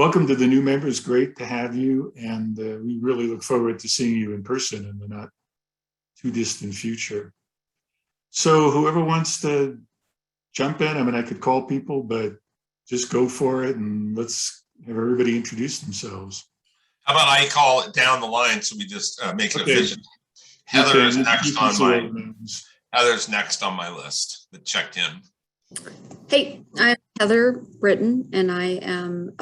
welcome to the new members. Great to have you. And we really look forward to seeing you in person in the not too distant future. So whoever wants to jump in, I mean, I could call people, but just go for it and let's have everybody introduce themselves. How about I call it down the line so we just make it efficient? Heather's next on my list that checked in. Hey, I'm Heather Britton, and I am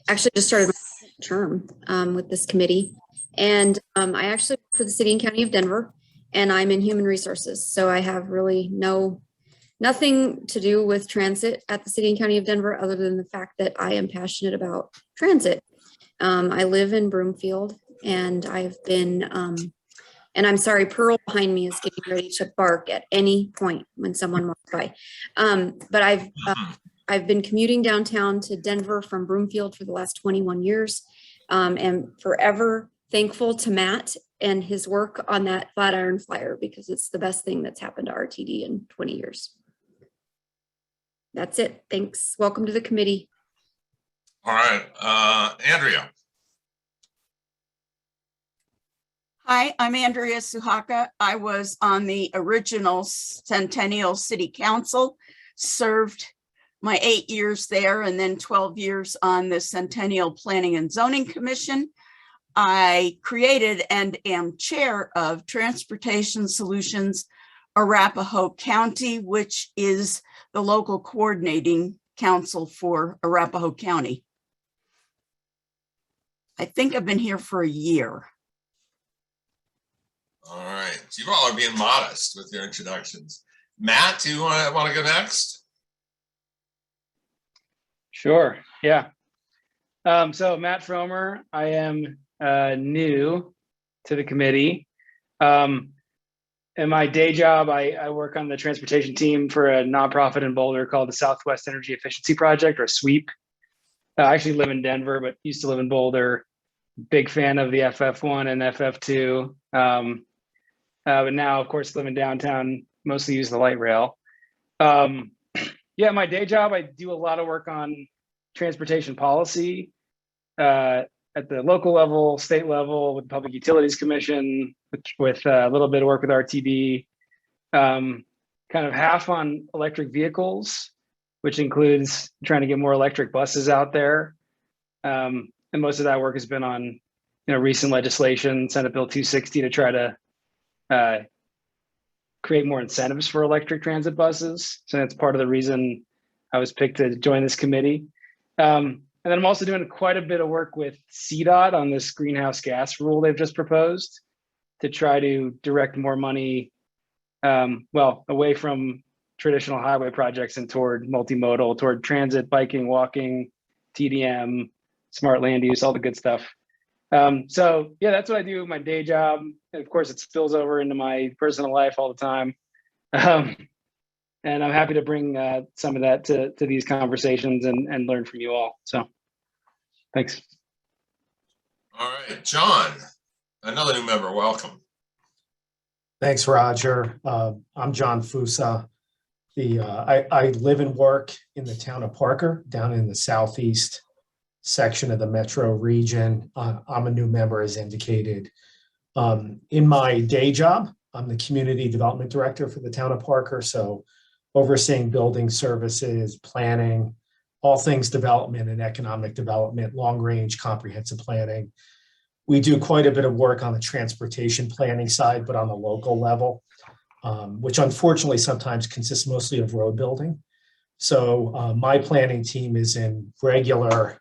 actually just started my term with this committee. And I actually work for the City and County of Denver, and I'm in human resources. So I have really nothing to do with transit at the City and County of Denver, other than the fact that I am passionate about transit. I live in Broomfield, and I've been, and I'm sorry, Pearl behind me is getting ready to bark at any point when someone walks by. But I've been commuting downtown to Denver from Broomfield for the last 21 years, and forever thankful to Matt and his work on that Flatiron Flyer, because it's the best thing that's happened to RTD in 20 years. That's it. Thanks. Welcome to the committee. All right, Andrea. Hi, I'm Andrea Suhaka. I was on the original Centennial City Council, served my 8 years there, and then 12 years on the Centennial Planning and Zoning Commission. I created and am chair of Transportation Solutions Arapahoe County, which is the local coordinating council for Arapahoe County. I think I've been here for a year. All right, so you all are being modest with your introductions. Matt, do you want to go next? Sure, yeah. So Matt Fromer, I am new to the committee. In my day job, I work on the transportation team for a nonprofit in Boulder called the Southwest Energy Efficiency Project, or SWEEP. I actually live in Denver, but used to live in Boulder. Big fan of the FF1 and FF2. But now, of course, living downtown, mostly use the light rail. Yeah, my day job, I do a lot of work on transportation policy at the local level, state level, with the Public Utilities Commission, with a little bit of work with RTD, kind of half on electric vehicles, which includes trying to get more electric buses out there. And most of that work has been on, recent legislation, Senate Bill 260, to try to create more incentives for electric transit buses. So that's part of the reason I was picked to join this committee. And then I'm also doing quite a bit of work with CDOT on this greenhouse gas rule they've just proposed to try to direct more money, away from traditional highway projects and toward multimodal, toward transit, biking, walking, TDM, smart land use, all the good stuff. So yeah, that's what I do with my day job. And of course, it spills over into my personal life all the time. And I'm happy to bring some of that to these conversations and learn from you all. So thanks. All right, John, another new member, welcome. Thanks, Roger. I'm John Fusa. I live and work in the town of Parker, down in the southeast section of the metro region. I'm a new member, as indicated. In my day job, I'm the community development director for the town of Parker, so overseeing building services, planning, all things development and economic development, long-range comprehensive planning. We do quite a bit of work on the transportation planning side, but on the local level, which unfortunately sometimes consists mostly of road building. So my planning team is in regular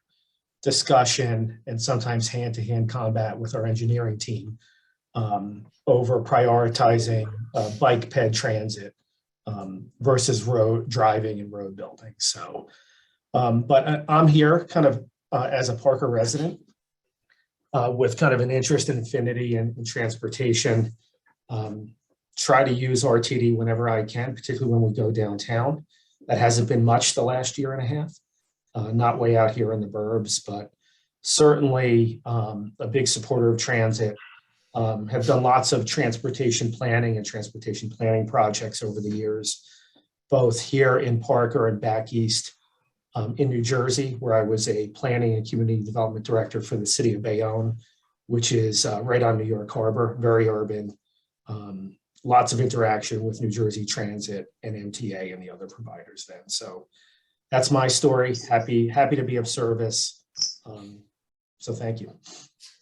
discussion and sometimes hand-to-hand combat with our engineering team over prioritizing bike ped transit versus road driving and road building. So, but I'm here kind of as a Parker resident with kind of an interest and affinity in transportation. Try to use RTD whenever I can, particularly when we go downtown. That hasn't been much the last year and a half. Not way out here in the burbs, but certainly a big supporter of transit. Have done lots of transportation planning and transportation planning projects over the years, both here in Parker and back east in New Jersey, where I was a planning and community development director for the city of Bayonne, which is right on New York Harbor, very urban. Lots of interaction with New Jersey Transit and MTA and the other providers then. So that's my story. Happy to be of service. So thank you.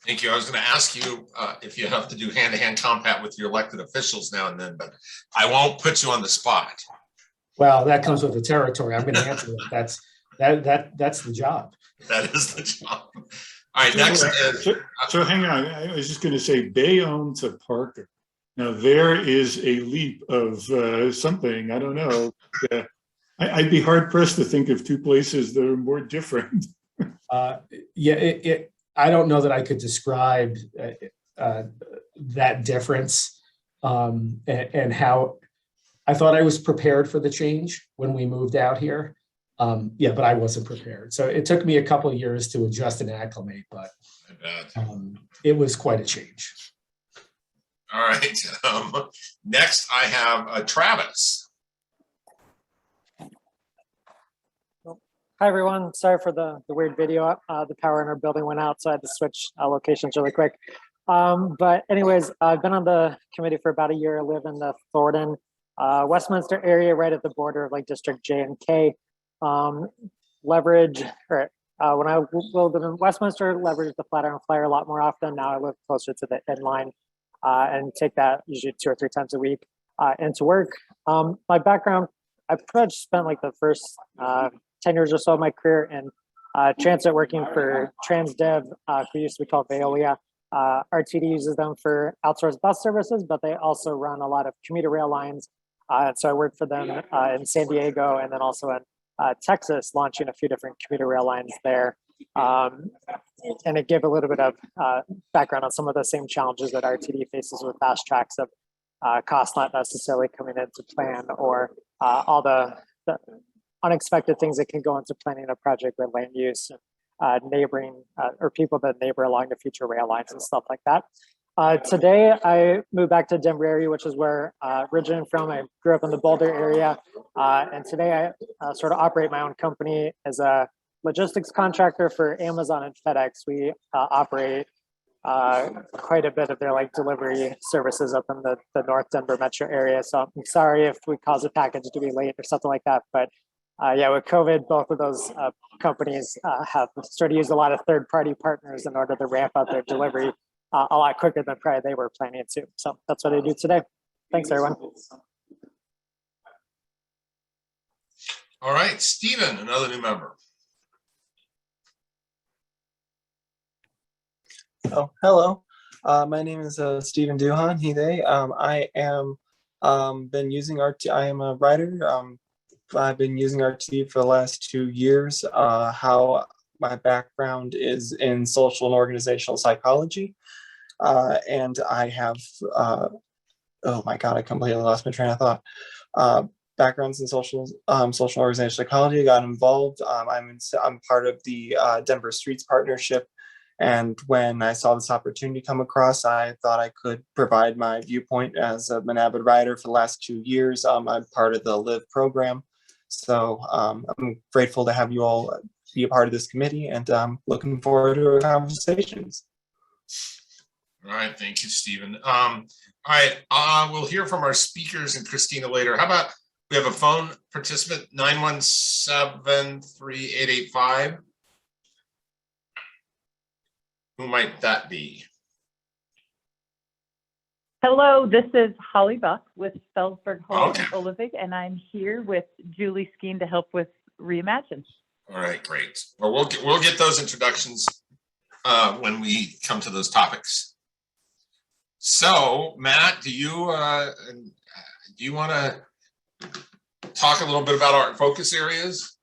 Thank you. I was going to ask you if you have to do hand-to-hand combat with your elected officials now and then, but I won't put you on the spot. Well, that comes with the territory. I'm going to answer that. That's the job. That is the job. All right, next. So hang on. I was just going to say Bayonne to Parker. Now there is a leap of something. I don't know. I'd be hard pressed to think of two places that are more different. Yeah, I don't know that I could describe that difference and how I thought I was prepared for the change when we moved out here. Yeah, but I wasn't prepared. So it took me a couple of years to adjust and acclimate, but it was quite a change. All right. Next, I have Travis. Hi, everyone. Sorry for the weird video. The power in our building went out, so I had to switch locations really quick. But anyways, I've been on the committee for about a year. I live in the Thornton, Westminster area, right at the border of like District J and K. Leverage, or when I lived in Westminster, leverage the Flatiron Flyer a lot more often. Now I live closer to the inline and take that usually 2 or 3 times a week into work. My background, I pretty much spent like the first 10 years or so of my career in transit, working for TransDev, who used to be called Veolia. RTD uses them for outsourced bus services, but they also run a lot of commuter rail lines. And so I worked for them in San Diego and then also in Texas, launching a few different commuter rail lines there. And it gave a little bit of background on some of the same challenges that RTD faces with fast tracks of cost not necessarily coming into plan, or all the unexpected things that can go into planning a project with land use, neighboring or people that neighbor along the future rail lines and stuff like that. Today, I moved back to Denver area, which is where originally from. I grew up in the Boulder area. And today I sort of operate my own company as a logistics contractor for Amazon and FedEx. We operate quite a bit of their like delivery services up in the North Denver metro area. So I'm sorry if we cause a package to be late or something like that. But yeah, with COVID, both of those companies have sort of used a lot of third-party partners in order to ramp up their delivery a lot quicker than probably they were planning to. So that's what I do today. Thanks, everyone. All right, Stephen, another new member. Oh, hello. My name is Stephen Duhan. He, they. I am been using RT. I am a writer. I've been using RT for the last 2 years. How my background is in social and organizational psychology, and I have. Oh my God! I completely lost my train of thought. Backgrounds in social organizational psychology. I got involved. I'm part of the Denver Streets Partnership. And when I saw this opportunity come across, I thought I could provide my viewpoint as an avid writer for the last 2 years. I'm part of the LIVE program. So I'm grateful to have you all be a part of this committee, and looking forward to our conversations. All right, thank you, Stephen. All right, we'll hear from our speakers and Christina later. How about we have a phone participant, 917-3885. Who might that be? Hello, this is Holly Buck with Felsberg Holt Okay. and Olivig, and I'm here with Julie Skeen to help with Reimagine. All right, great. Well, we'll get those introductions when we come to those topics. So, Matt, do you want to talk a little bit about our focus areas?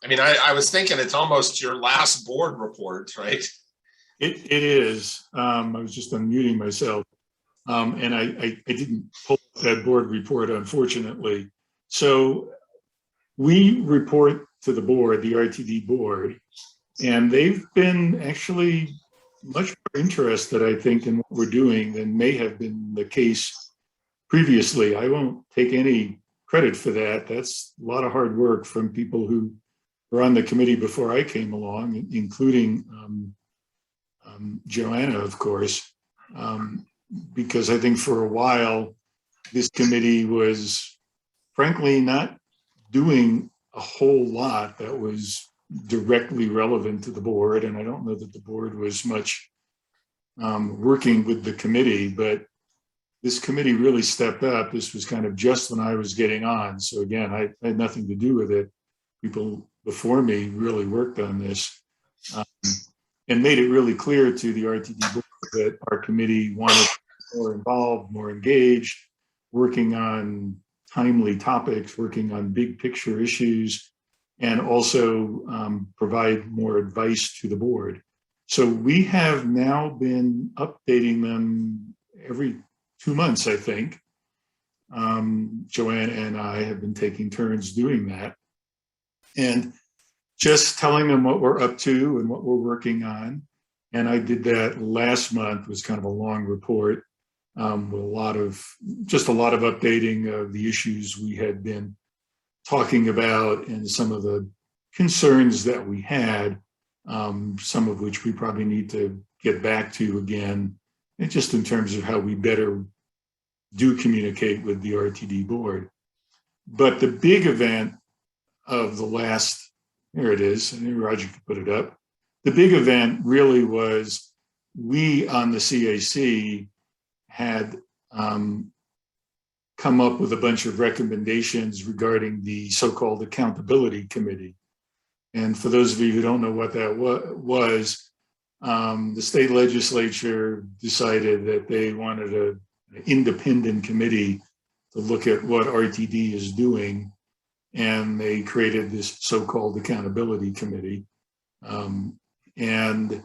I mean, I was thinking it's almost your last board report, right? It is. I was just unmuting myself. And I didn't pull up that board report, unfortunately. So we report to the board, the RTD board, and they've been actually much more interested, I think, in what we're doing than may have been the case previously. I won't take any credit for that. That's a lot of hard work from people who were on the committee before I came along, including Joanna, of course, because I think for a while, this committee was frankly not doing a whole lot that was directly relevant to the board. And I don't know that the board was much working with the committee, but this committee really stepped up. This was kind of just when I was getting on. So again, I had nothing to do with it. People before me really worked on this and made it really clear to the RTD board that our committee wanted to be more involved, more engaged, working on timely topics, working on big picture issues, and also provide more advice to the board. So we have now been updating them every 2 months, I think. Joanna and I have been taking turns doing that. And just telling them what we're up to and what we're working on. And I did that last month, was kind of a long report with a lot of updating of the issues we had been talking about and some of the concerns that we had, some of which we probably need to get back to again, and just in terms of how we better do communicate with the RTD board. But the big event of the last, here it is, and Roger could put it up. The big event really was we on the CAC had come up with a bunch of recommendations regarding the so-called accountability committee. And for those of you who don't know what that was, the state legislature decided that they wanted an independent committee to look at what RTD is doing. And they created this so-called accountability committee. And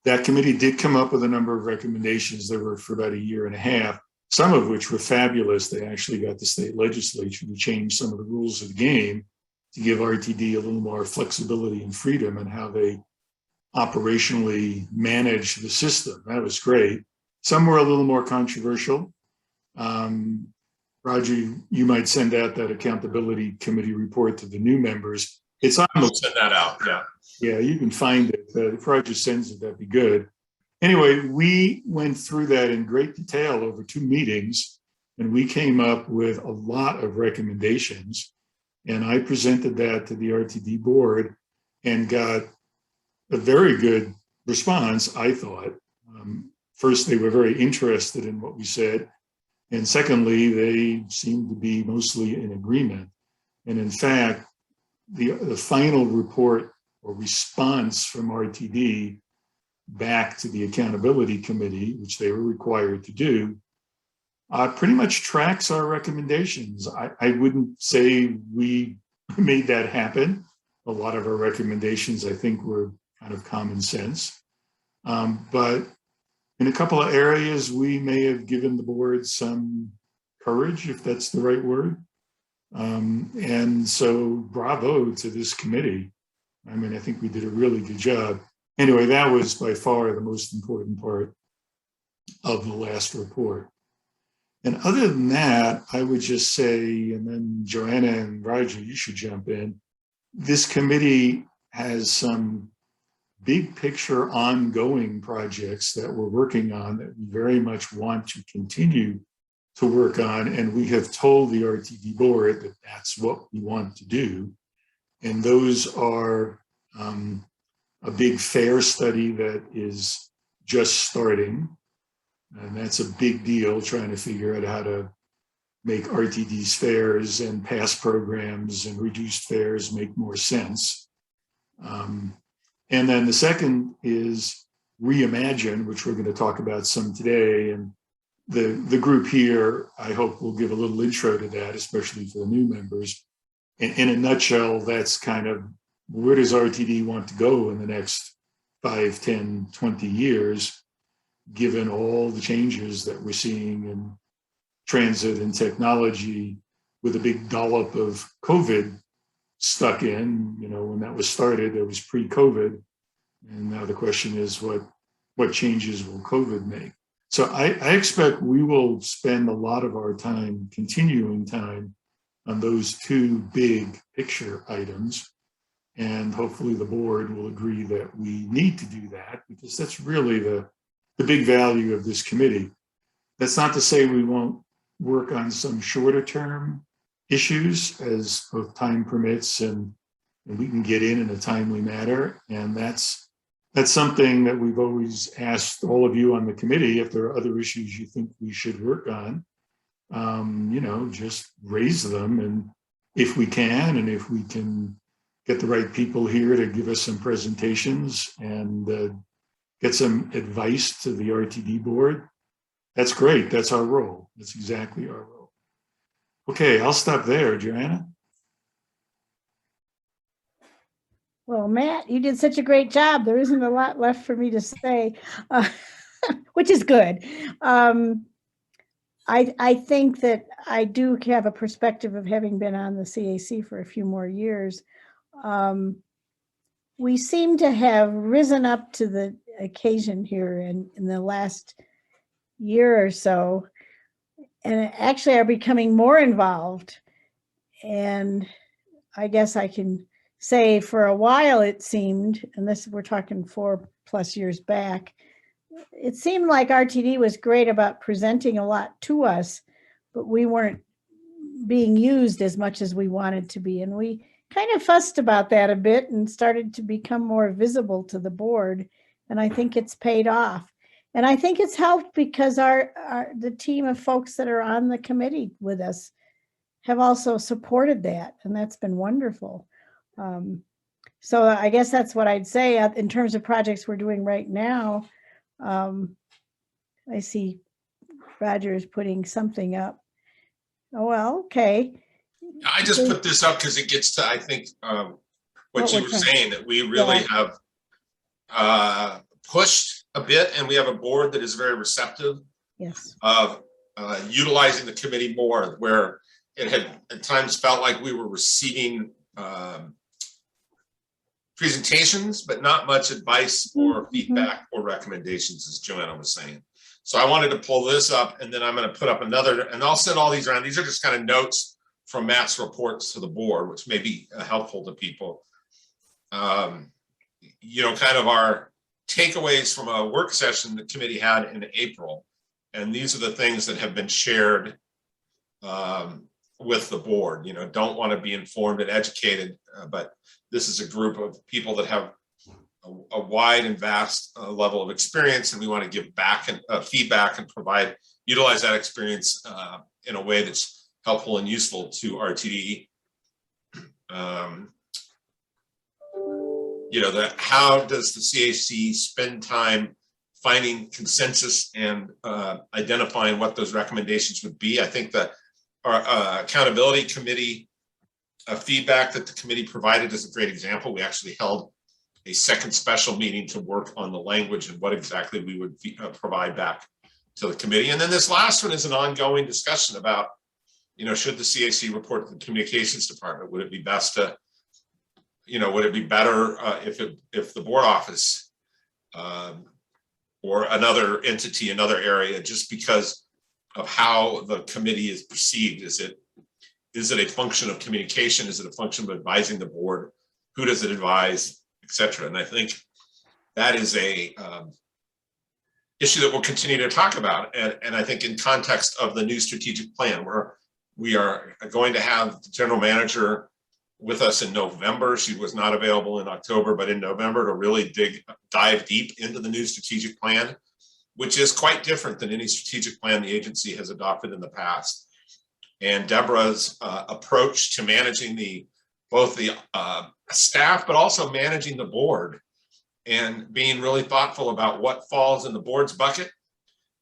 that committee did come up with a number of recommendations that were for about a year and a half, some of which were fabulous. They actually got the state legislature to change some of the rules of the game to give RTD a little more flexibility and freedom in how they operationally manage the system. That was great. Some were a little more controversial. Roger, you might send out that accountability committee report to the new members. It's on I'll send that out, yeah. Yeah, you can find it. If Roger sends it, that'd be good. Anyway, we went through that in great detail over 2 meetings, and we came up with a lot of recommendations. And I presented that to the RTD board and got a very good response, I thought. First, they were very interested in what we said. And secondly, they seemed to be mostly in agreement. And in fact, the final report or response from RTD back to the accountability committee, which they were required to do, pretty much tracks our recommendations. I wouldn't say we made that happen. A lot of our recommendations, I think, were kind of common sense. But in a couple of areas, we may have given the board some courage, if that's the right word. And so bravo to this committee. I mean, I think we did a really good job. Anyway, that was by far the most important part of the last report. And other than that, I would just say, and then Joanna and Roger, you should jump in. This committee has some big picture ongoing projects that we're working on that we very much want to continue to work on. And we have told the RTD board that that's what we want to do. And those are a big fair study that is just starting. And that's a big deal, trying to figure out how to make RTD's fares and past programs and reduced fares make more sense. And then the second is Reimagine, which we're going to talk about some today. And the group here, I hope, will give a little intro to that, especially for the new members. In a nutshell, that's kind of where does RTD want to go in the next 5, 10, 20 years, given all the changes that we're seeing in transit and technology with a big dollop of COVID stuck in. You know, when that was started, it was pre-COVID. And now the question is, what changes will COVID make? So I expect we will spend a lot of our time, continuing time, on those two big picture items. And hopefully the board will agree that we need to do that, because that's really the big value of this committee. That's not to say we won't work on some shorter term issues as both time permits and we can get in a timely manner. And that's something that we've always asked all of you on the committee. If there are other issues you think we should work on, just raise them. And if we can, and if we can get the right people here to give us some presentations and get some advice to the RTD board, that's great. That's our role. That's exactly our role. Okay, I'll stop there. Joanna? Well, Matt, you did such a great job. There isn't a lot left for me to say, which is good. I think that I do have a perspective of having been on the CAC for a few more years. We seem to have risen up to the occasion here in the last year or so, and actually are becoming more involved. And I guess I can say for a while it seemed, and this we're talking 4+ years back, it seemed like RTD was great about presenting a lot to us, but we weren't being used as much as we wanted to be. And we kind of fussed about that a bit and started to become more visible to the board. And I think it's paid off. And I think it's helped because the team of folks that are on the committee with us have also supported that. And that's been wonderful. So I guess that's what I'd say in terms of projects we're doing right now. I see Roger is putting something up. Oh, well, okay. I just put this up because it gets to, I think, what you were saying, that we really have pushed a bit, and we have a board that is very receptive of utilizing the committee more, where it had at times felt like we were receiving presentations, but not much advice or feedback or recommendations, as Joanna was saying. So I wanted to pull this up, and then I'm going to put up another, and I'll send all these around. These are just kind of notes from Matt's reports to the board, which may be helpful to people. Kind of our takeaways from a work session the committee had in April. And these are the things that have been shared with the board. Don't want to be informed and educated, but this is a group of people that have a wide and vast level of experience, and we want to give back and feedback and utilize that experience in a way that's helpful and useful to RTD. How does the CAC spend time finding consensus and identifying what those recommendations would be? I think that our accountability committee feedback that the committee provided is a great example. We actually held a second special meeting to work on the language and what exactly we would provide back to the committee. And then this last one is an ongoing discussion about, should the CAC report to the communications department? Would it be best to, would it be better if the board office or another entity, another area, just because of how the committee is perceived? Is it a function of communication? Is it a function of advising the board? Who does it advise, et cetera? And I think that is a issue that we'll continue to talk about. And I think in context of the new strategic plan, where we are going to have the general manager with us in November. She was not available in October, but in November to really dive deep into the new strategic plan, which is quite different than any strategic plan the agency has adopted in the past. And Deborah's approach to managing both the staff, but also managing the board, and being really thoughtful about what falls in the board's bucket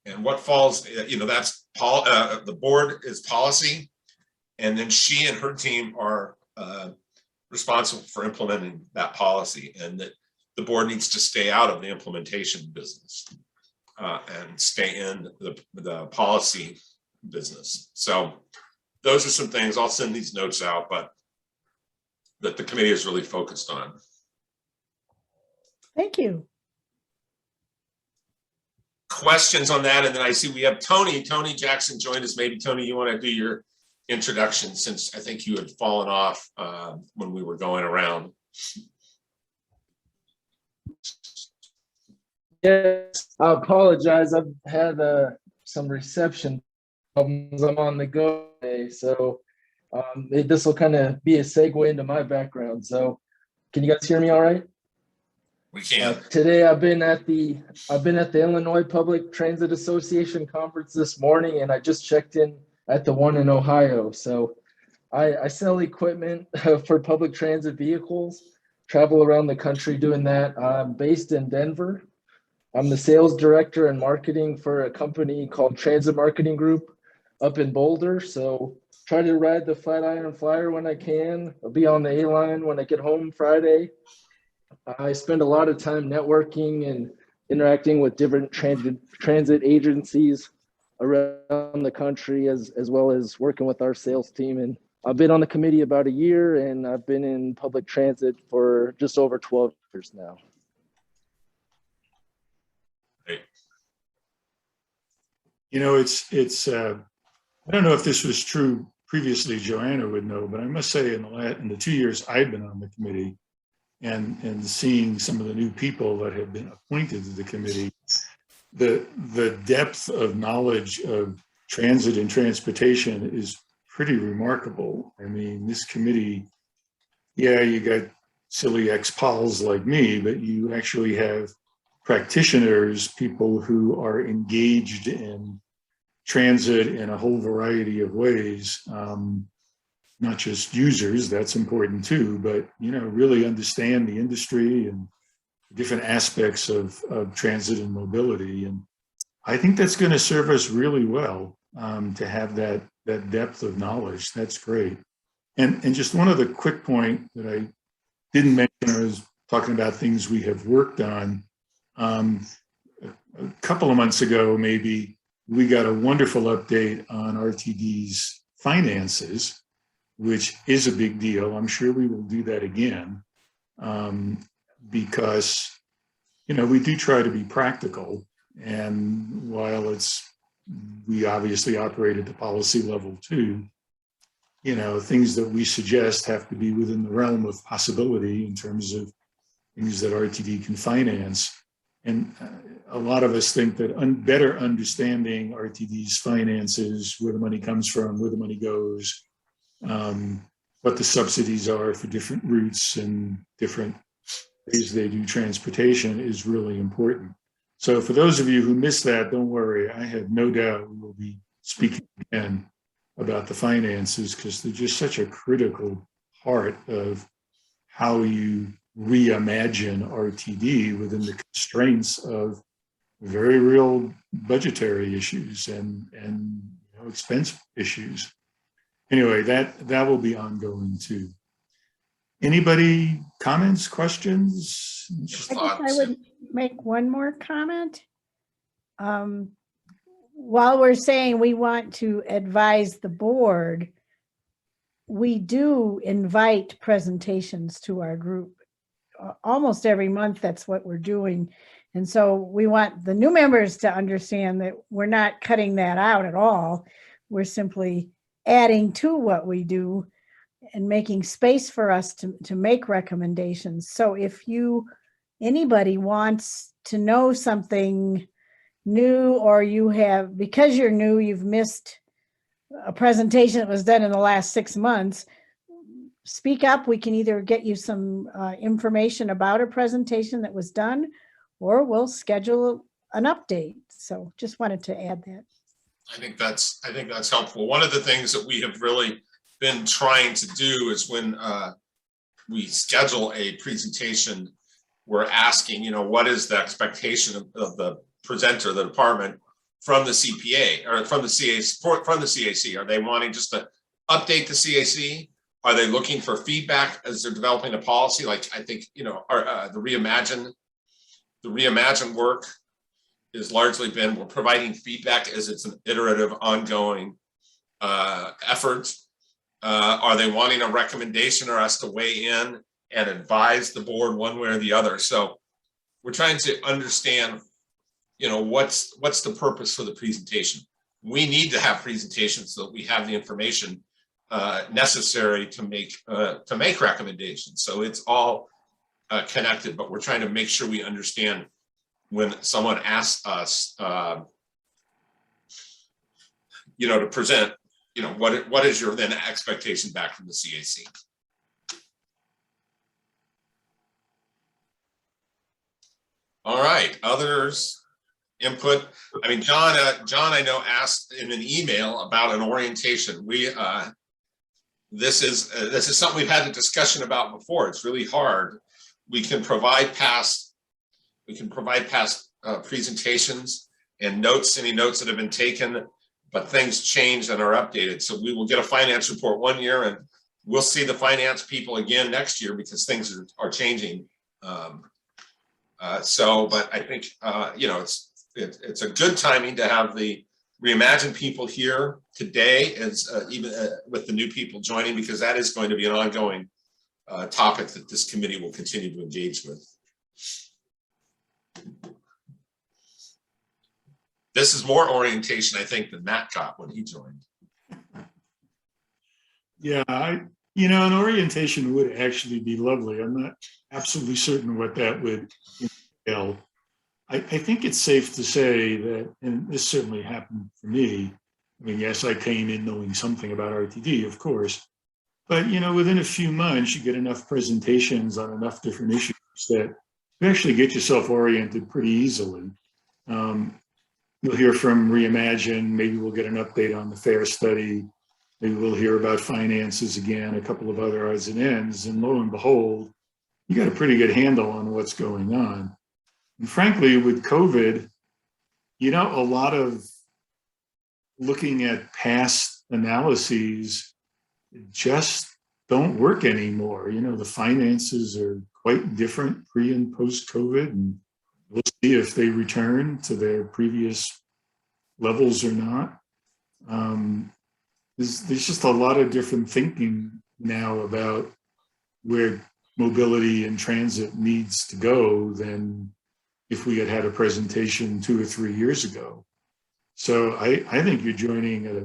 and what falls, that's the board is policy. And then she and her team are responsible for implementing that policy, and that the board needs to stay out of the implementation business and stay in the policy business. So those are some things. I'll send these notes out, but that the committee is really focused on. Thank you. Questions on that? And then I see we have Tony Jackson joined us. Maybe Tony, you want to do your introduction, since I think you had fallen off when we were going around. Yes, I apologize. I've had some reception problems. I'm on the go today, so this will kind of be a segue into my background. So, can you guys hear me all right? We can. Today, I've been at the Illinois Public Transit Association conference this morning, and I just checked in at the one in Ohio. So, I sell equipment for public transit vehicles. Travel around the country doing that. I'm based in Denver. I'm the sales director and marketing for a company called Transit Marketing Group up in Boulder. So try to ride the Flatiron Flyer when I can. I'll be on the A-line when I get home Friday. I spend a lot of time networking and interacting with different transit agencies around the country, as well as working with our sales team. And I've been on the committee about a year, and I've been in public transit for just over 12 years now. You know, it's I don't know if this was true previously, Joanna would know, but I must say in the 2 years I've been on the committee and seeing some of the new people that have been appointed to the committee, the depth of knowledge of transit and transportation is pretty remarkable. I mean, this committee, yeah, you got silly ex-pols like me, but you actually have practitioners, people who are engaged in transit in a whole variety of ways, not just users, that's important too, but, you know, really understand the industry and different aspects of transit and mobility. And I think that's going to serve us really well, to have that depth of knowledge. That's great. And just one other quick point that I didn't mention, I was talking about things we have worked on. A couple of months ago, maybe, we got a wonderful update on RTD's finances, which is a big deal. I'm sure we will do that again, because, you know, we do try to be practical. And while we obviously operate at the policy level too, you know, things that we suggest have to be within the realm of possibility in terms of things that RTD can finance. And a lot of us think that better understanding RTD's finances, where the money comes from, where the money goes, what the subsidies are for different routes and different ways they do transportation is really important. So for those of you who missed that, don't worry. I have no doubt we will be speaking again about the finances, because they're just such a critical part of how you reimagine RTD within the constraints of very real budgetary issues and you know, expense issues. Anyway, that will be ongoing too. Anybody, comments, questions? I guess I would make one more comment. While we're saying we want to advise the board, we do invite presentations to our group. Almost every month, that's what we're doing. And so we want the new members to understand that we're not cutting that out at all. We're simply adding to what we do and making space for us to make recommendations. So if anybody wants to know something new, or you have, because you're new, you've missed a presentation that was done in the last 6 months, speak up. We can either get you some information about a presentation that was done, or we'll schedule an update. So just wanted to add that. I think that's helpful. One of the things that we have really been trying to do is when we schedule a presentation, we're asking, you know, what is the expectation of the presenter, the department, from the CPA or from the CAC? Are they wanting just to update the CAC? Are they looking for feedback as they're developing a policy? Like, I think, you know, the Reimagine work has largely been, we're providing feedback as it's an iterative, ongoing effort. Are they wanting a recommendation or us to weigh in and advise the board one way or the other? So we're trying to understand, you know, what's the purpose for the presentation. We need to have presentations so that we have the information necessary to make recommendations. So it's all connected, but we're trying to make sure we understand when someone asks us, to present, what is your then expectation back from the CAC? All right, others input. I mean, John, I know asked in an email about an orientation. This is something we've had a discussion about before. It's really hard. We can provide past presentations and notes, any notes that have been taken, but things change and are updated. So we will get a finance report one year, and we'll see the finance people again next year because things are changing. But I think it's a good timing to have the Reimagine people here today, as even with the new people joining, because that is going to be an ongoing topic that this committee will continue to engage with. This is more orientation, I think, than Matt got when he joined. Yeah, an orientation would actually be lovely. I'm not absolutely certain what that would entail. I think it's safe to say that, and this certainly happened for me. I mean, yes, I came in knowing something about RTD, of course, but within a few months, you get enough presentations on enough different issues that you actually get yourself oriented pretty easily. You'll hear from Reimagine. Maybe we'll get an update on the FAIR study. Maybe we'll hear about finances again, a couple of other odds and ends, and lo and behold, you got a pretty good handle on what's going on. And frankly, with COVID, a lot of looking at past analyses just don't work anymore. The finances are quite different pre and post COVID, and we'll see if they return to their previous levels or not. There's just a lot of different thinking now about where mobility and transit needs to go than if we had a presentation 2 or 3 years ago. So I think you're joining at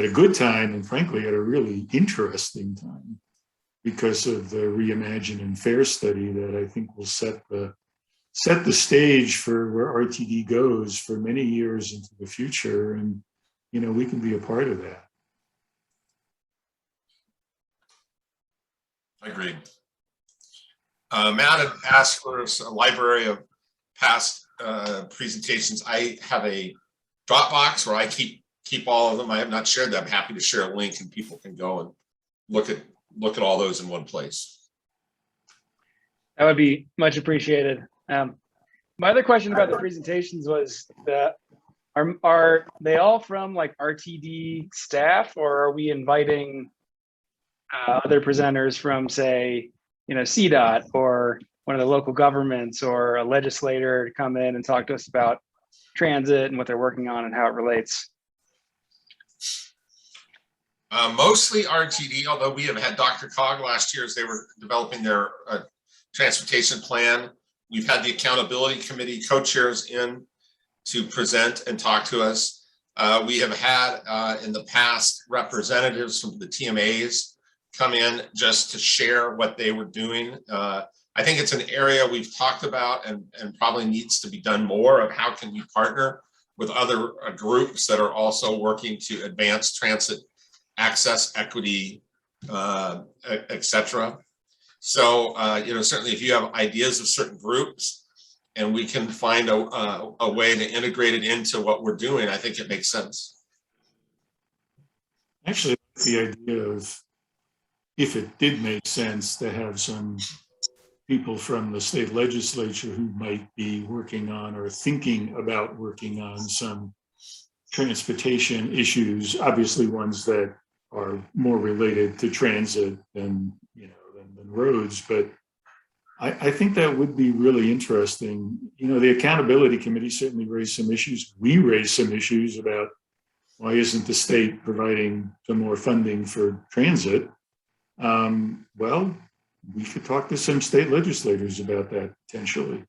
a good time, and frankly, at a really interesting time, because of the Reimagine and FAIR study that I think will set the stage for where RTD goes for many years into the future. And, we can be a part of that. Agreed. Matt had asked for a library of past presentations. I have a Dropbox where I keep all of them. I have not shared them. I'm happy to share a link and people can go and look at all those in one place. That would be much appreciated. My other question about the presentations was are they all from like RTD staff, or are we inviting other presenters from, say, CDOT or one of the local governments or a legislator to come in and talk to us about transit and what they're working on and how it relates? Mostly RTD, although we have had Dr. Cog last year as they were developing their transportation plan. We've had the accountability committee co-chairs in to present and talk to us. We have had in the past representatives from the TMAs come in just to share what they were doing. I think it's an area we've talked about and probably needs to be done more of how can we partner with other groups that are also working to advance transit access, equity, etc. So, certainly if you have ideas of certain groups and we can find a way to integrate it into what we're doing, I think it makes sense. Actually, the idea of, if it did make sense to have some people from the state legislature who might be working on or thinking about working on some transportation issues, obviously ones that are more related to transit than roads, but I think that would be really interesting. The accountability committee certainly raised some issues. We raised some issues about why isn't the state providing some more funding for transit? Well, we could talk to some state legislators about that potentially.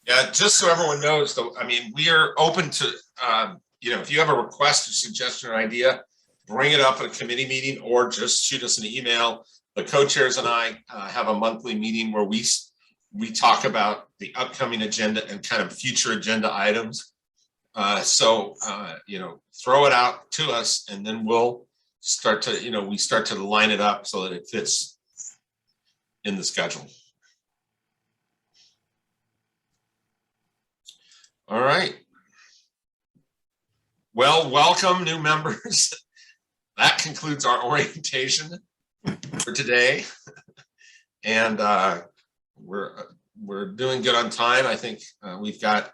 Yeah, just so everyone knows, though, we are open to if you have a request or suggestion or idea, bring it up at a committee meeting or just shoot us an email. The co-chairs and I have a monthly meeting where we talk about the upcoming agenda and kind of future agenda items. So throw it out to us, and then we'll start to, we start to line it up so that it fits in the schedule. All right. Well, welcome new members. That concludes our orientation for today. And we're doing good on time. I think we've got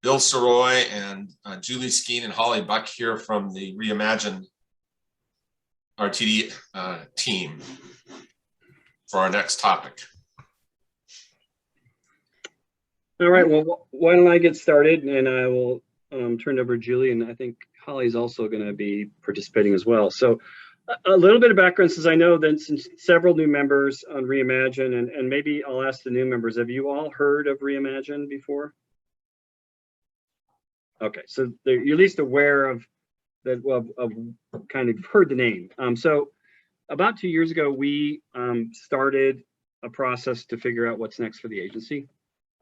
Bill Soroy and Julie Skeen and Holly Buck here from the Reimagine RTD team for our next topic. All right, well, why don't I get started, and I will turn it over to Julie, and I think Holly's also going to be participating as well. So a little bit of background, since I know that since several new members on Reimagine, and maybe I'll ask the new members, have you all heard of Reimagine before? Okay, so you're at least aware of that, of kind of heard the name. So about 2 years ago, we started a process to figure out what's next for the agency.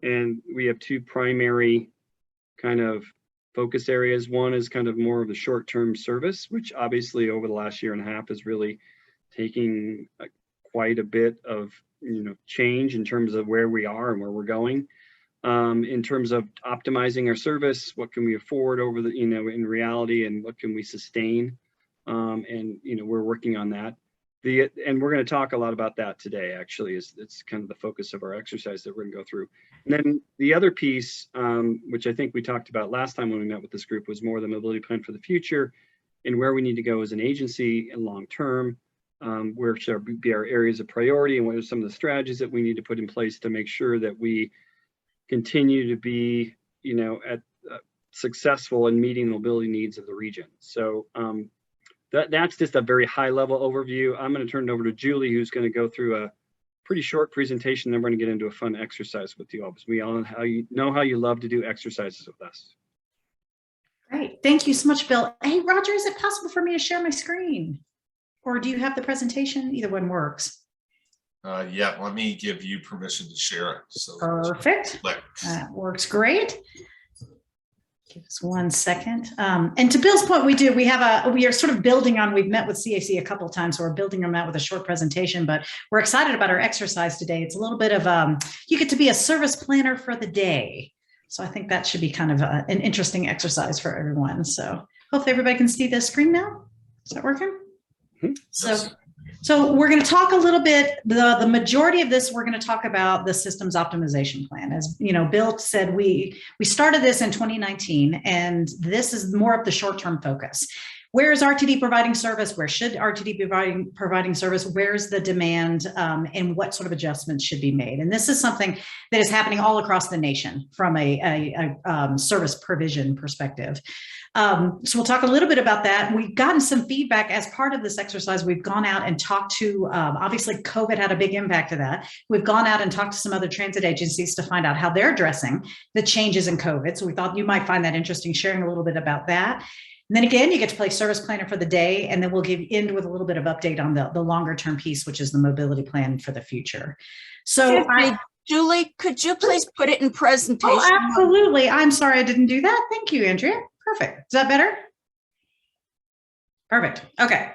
And we have two primary kind of focus areas. One is kind of more of the short-term service, which obviously over the last year and a half is really taking quite a bit of change in terms of where we are and where we're going. In terms of optimizing our service, what can we afford over the in reality, and what can we sustain? And we're working on that. And we're going to talk a lot about that today. Actually, it's kind of the focus of our exercise that we're going to go through. And then the other piece, which I think we talked about last time when we met with this group, was more the mobility plan for the future and where we need to go as an agency and long term. Where should be our areas of priority, and what are some of the strategies that we need to put in place to make sure that we continue to be, successful in meeting the mobility needs of the region. So that's just a very high level overview. I'm going to turn it over to Julie, who's going to go through a pretty short presentation. Then we're going to get into a fun exercise with you all, because we all know how you love to do exercises with us. Great. Thank you so much, Bill. Hey, Roger, is it possible for me to share my screen? Or do you have the presentation? Either one works. Yeah, let me give you permission to share it. So perfect. That works great. Give us 1 second. And to Bill's point, we are sort of building on, we've met with CAC a couple of times, so we're building on that with a short presentation, but we're excited about our exercise today. It's a little bit of, you get to be a service planner for the day. So I think that should be kind of an interesting exercise for everyone. So hopefully everybody can see the screen now. Is that working? Mm-hmm. So we're going to talk a little bit, the majority of this, we're going to talk about the systems optimization plan. As Bill said, we started this in 2019, and this is more of the short-term focus. Where is RTD providing service? Where should RTD be providing service? Where's the demand, and what sort of adjustments should be made? And this is something that is happening all across the nation from a service provision perspective. So we'll talk a little bit about that. We've gotten some feedback as part of this exercise. We've gone out and talked to, obviously COVID had a big impact to that. We've gone out and talked to some other transit agencies to find out how they're addressing the changes in COVID. So we thought you might find that interesting, sharing a little bit about that. And then again, you get to play service planner for the day, and then we'll end with a little bit of update on the longer term piece, which is the mobility plan for the future. So Julie, could you please put it in presentation? Oh, absolutely. I'm sorry I didn't do that. Thank you, Andrea. Perfect. Is that better? Perfect. Okay.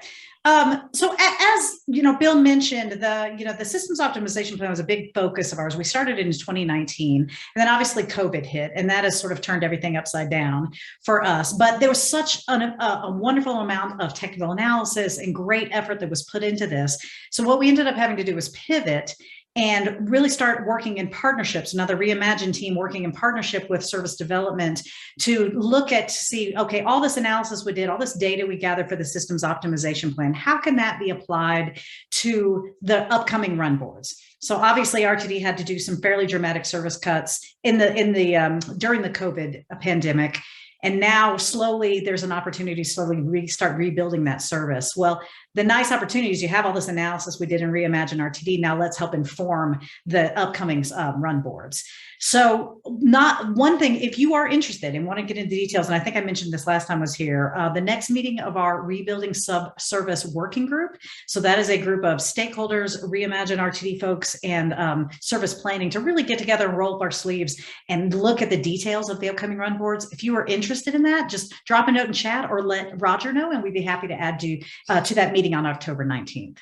So as Bill mentioned, the systems optimization plan was a big focus of ours. We started in 2019, and then obviously COVID hit, and that has sort of turned everything upside down for us. But there was such a wonderful amount of technical analysis and great effort that was put into this. So what we ended up having to do was pivot and really start working in partnerships. Now the Reimagine team working in partnership with service development to look at, to see, okay, all this analysis we did, all this data we gathered for the systems optimization plan, how can that be applied to the upcoming run boards? So obviously RTD had to do some fairly dramatic service cuts during the COVID pandemic. And now slowly there's an opportunity to slowly start rebuilding that service. Well, the nice opportunities, you have all this analysis we did in Reimagine RTD. Now let's help inform the upcoming run boards. So not one thing, if you are interested and want to get into details, and I think I mentioned this last time I was here, the next meeting of our Rebuilding Sub-Service Working Group. So that is a group of stakeholders, Reimagine RTD folks, and service planning to really get together and roll up our sleeves and look at the details of the upcoming run boards. If you are interested in that, just drop a note in chat or let Roger know, and we'd be happy to add you to that meeting on October 19th.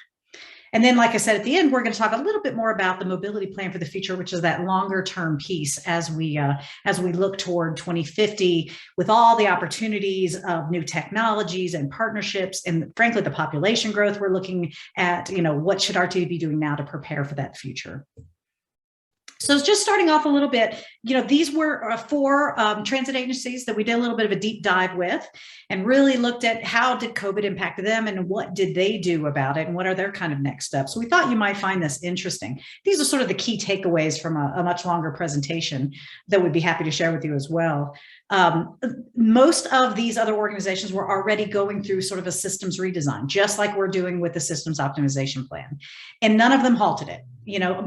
And then, like I said, at the end, we're going to talk a little bit more about the mobility plan for the future, which is that longer term piece as we look toward 2050 with all the opportunities of new technologies and partnerships, and frankly, the population growth we're looking at. What should RTD be doing now to prepare for that future? So just starting off a little bit, these were 4 transit agencies that we did a little bit of a deep dive with and really looked at how did COVID impact them and what did they do about it and what are their kind of next steps. So we thought you might find this interesting. These are sort of the key takeaways from a much longer presentation that we'd be happy to share with you as well. Most of these other organizations were already going through sort of a systems redesign, just like we're doing with the systems optimization plan. And none of them halted it.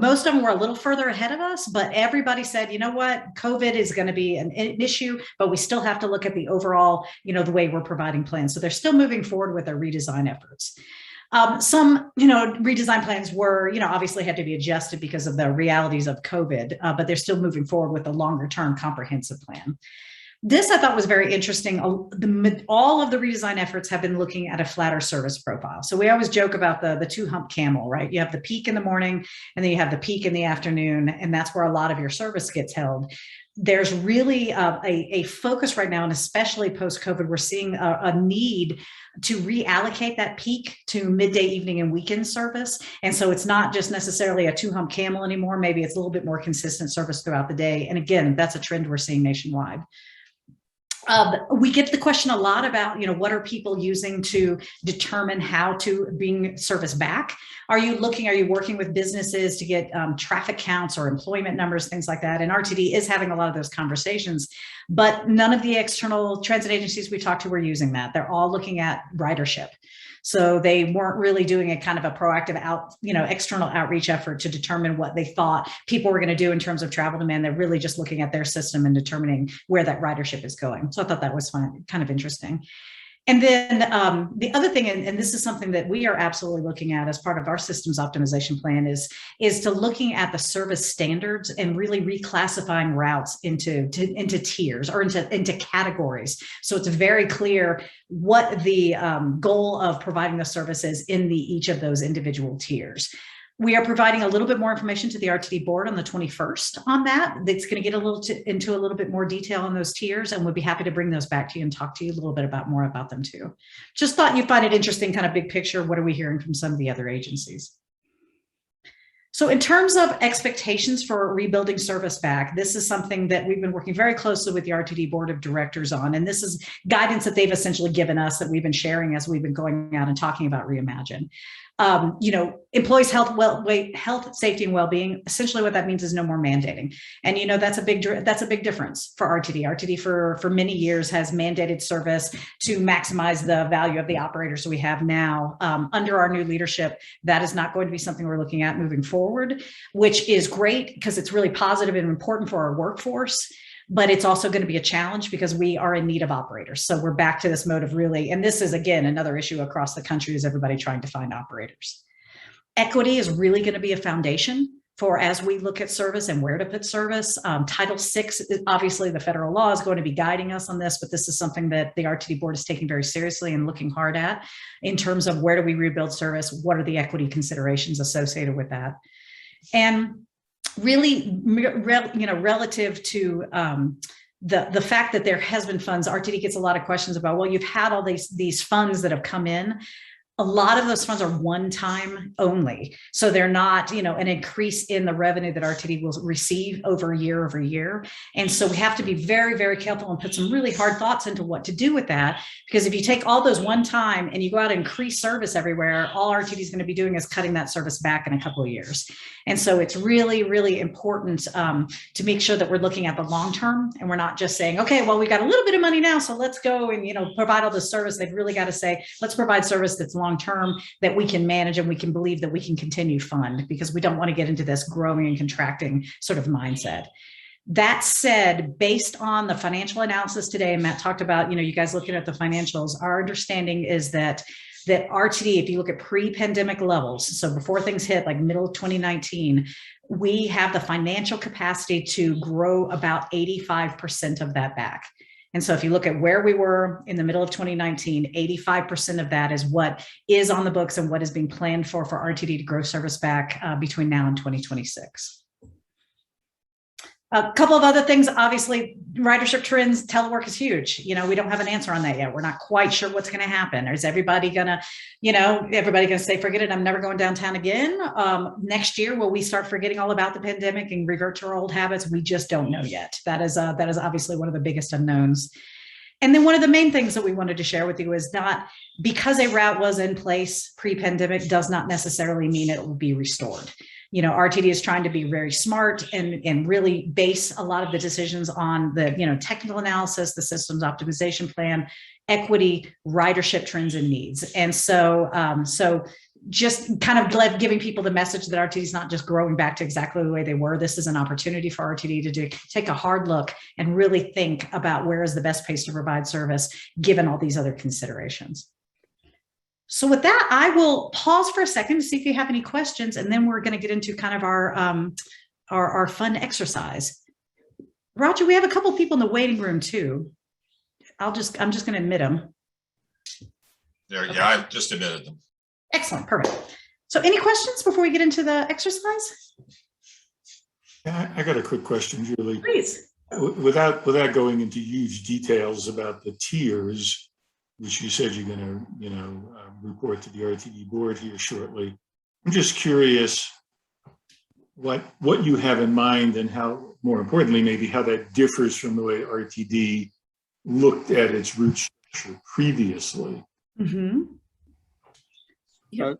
Most of them were a little further ahead of us, but everybody said, you know what, COVID is going to be an issue, but we still have to look at the overall, the way we're providing plans. So they're still moving forward with their redesign efforts. Some, redesign plans were, obviously had to be adjusted because of the realities of COVID, but they're still moving forward with a longer term comprehensive plan. This I thought was very interesting. All of the redesign efforts have been looking at a flatter service profile. So we always joke about the 2-hump camel, right? You have the peak in the morning and then you have the peak in the afternoon, and that's where a lot of your service gets held. There's really a focus right now, and especially post-COVID, we're seeing a need to reallocate that peak to midday, evening, and weekend service. And so it's not just necessarily a 2-hump camel anymore. Maybe it's a little bit more consistent service throughout the day. And again, that's a trend we're seeing nationwide. We get the question a lot about, what are people using to determine how to bring service back? Are you working with businesses to get traffic counts or employment numbers, things like that? And RTD is having a lot of those conversations, but none of the external transit agencies we talked to were using that. They're all looking at ridership. So they weren't really doing a kind of a proactive external outreach effort to determine what they thought people were going to do in terms of travel demand. They're really just looking at their system and determining where that ridership is going. So I thought that was fun, kind of interesting. And then the other thing, and this is something that we are absolutely looking at as part of our systems optimization plan, is to looking at the service standards and really reclassifying routes into tiers or into categories. So it's very clear what the goal of providing the service is in each of those individual tiers. We are providing a little bit more information to the RTD board on the 21st on that. That's going to get into a little bit more detail on those tiers, and we'll be happy to bring those back to you and talk to you a little bit more about them too. Just thought you'd find it interesting, kind of big picture. What are we hearing from some of the other agencies? So in terms of expectations for rebuilding service back, this is something that we've been working very closely with the RTD board of directors on. And this is guidance that they've essentially given us that we've been sharing as we've been going out and talking about Reimagine. Employees' health, safety, and well-being. Essentially, what that means is no more mandating, and that's a big difference for RTD. RTD for many years has mandated service to maximize the value of the operators we have now. Under our new leadership, that is not going to be something we're looking at moving forward, which is great because it's really positive and important for our workforce. But it's also going to be a challenge because we are in need of operators. So we're back to this mode of really, and this is again, another issue across the country is everybody trying to find operators. Equity is really going to be a foundation for as we look at service and where to put service. Title VI, obviously the federal law is going to be guiding us on this, but this is something that the RTD board is taking very seriously and looking hard at in terms of where do we rebuild service? What are the equity considerations associated with that? And really, relative to the fact that there has been funds, RTD gets a lot of questions about, well, you've had all these funds that have come in. A lot of those funds are one-time only. So they're not, an increase in the revenue that RTD will receive over year. And so we have to be very, very careful and put some really hard thoughts into what to do with that. Because if you take all those one-time and you go out and increase service everywhere, all RTD is going to be doing is cutting that service back in a couple of years. And so it's really, really important to make sure that we're looking at the long-term and we're not just saying, okay, well, we got a little bit of money now, so let's go and, provide all this service. They've really got to say, let's provide service that's long long-term that we can manage and we can believe that we can continue fund, because we don't want to get into this growing and contracting sort of mindset. That said, based on the financial analysis today, and Matt talked about, you guys looking at the financials, our understanding is that RTD, if you look at pre-pandemic levels, so before things hit like middle of 2019, we have the financial capacity to grow about 85% of that back. And so if you look at where we were in the middle of 2019, 85% of that is what is on the books and what is being planned for RTD to grow service back between now and 2026. A couple of other things, obviously, ridership trends, telework is huge. We don't have an answer on that yet. We're not quite sure what's going to happen. Is everybody going to, say, forget it, I'm never going downtown again? Next year, will we start forgetting all about the pandemic and revert to our old habits? We just don't know yet. That is obviously one of the biggest unknowns. And then one of the main things that we wanted to share with you is not because a route was in place pre-pandemic does not necessarily mean it will be restored. RTD is trying to be very smart and really base a lot of the decisions on the, technical analysis, the systems optimization plan, equity, ridership trends and needs. And so, just kind of giving people the message that RTD is not just growing back to exactly the way they were. This is an opportunity for RTD to take a hard look and really think about where is the best place to provide service, given all these other considerations. So with that, I will pause for a second to see if you have any questions, and then we're going to get into kind of our fun exercise. Roger, we have a couple of people in the waiting room too. I'm just going to admit them. Yeah, I just admitted them. Excellent, perfect. So any questions before we get into the exercise? Yeah, I got a quick question, Julie. Please. Without going into huge details about the tiers, which you said you're going to, report to the RTD board here shortly. I'm just curious what you have in mind and how, more importantly, maybe how that differs from the way RTD looked at its route structure previously. Mm-hmm. Yeah.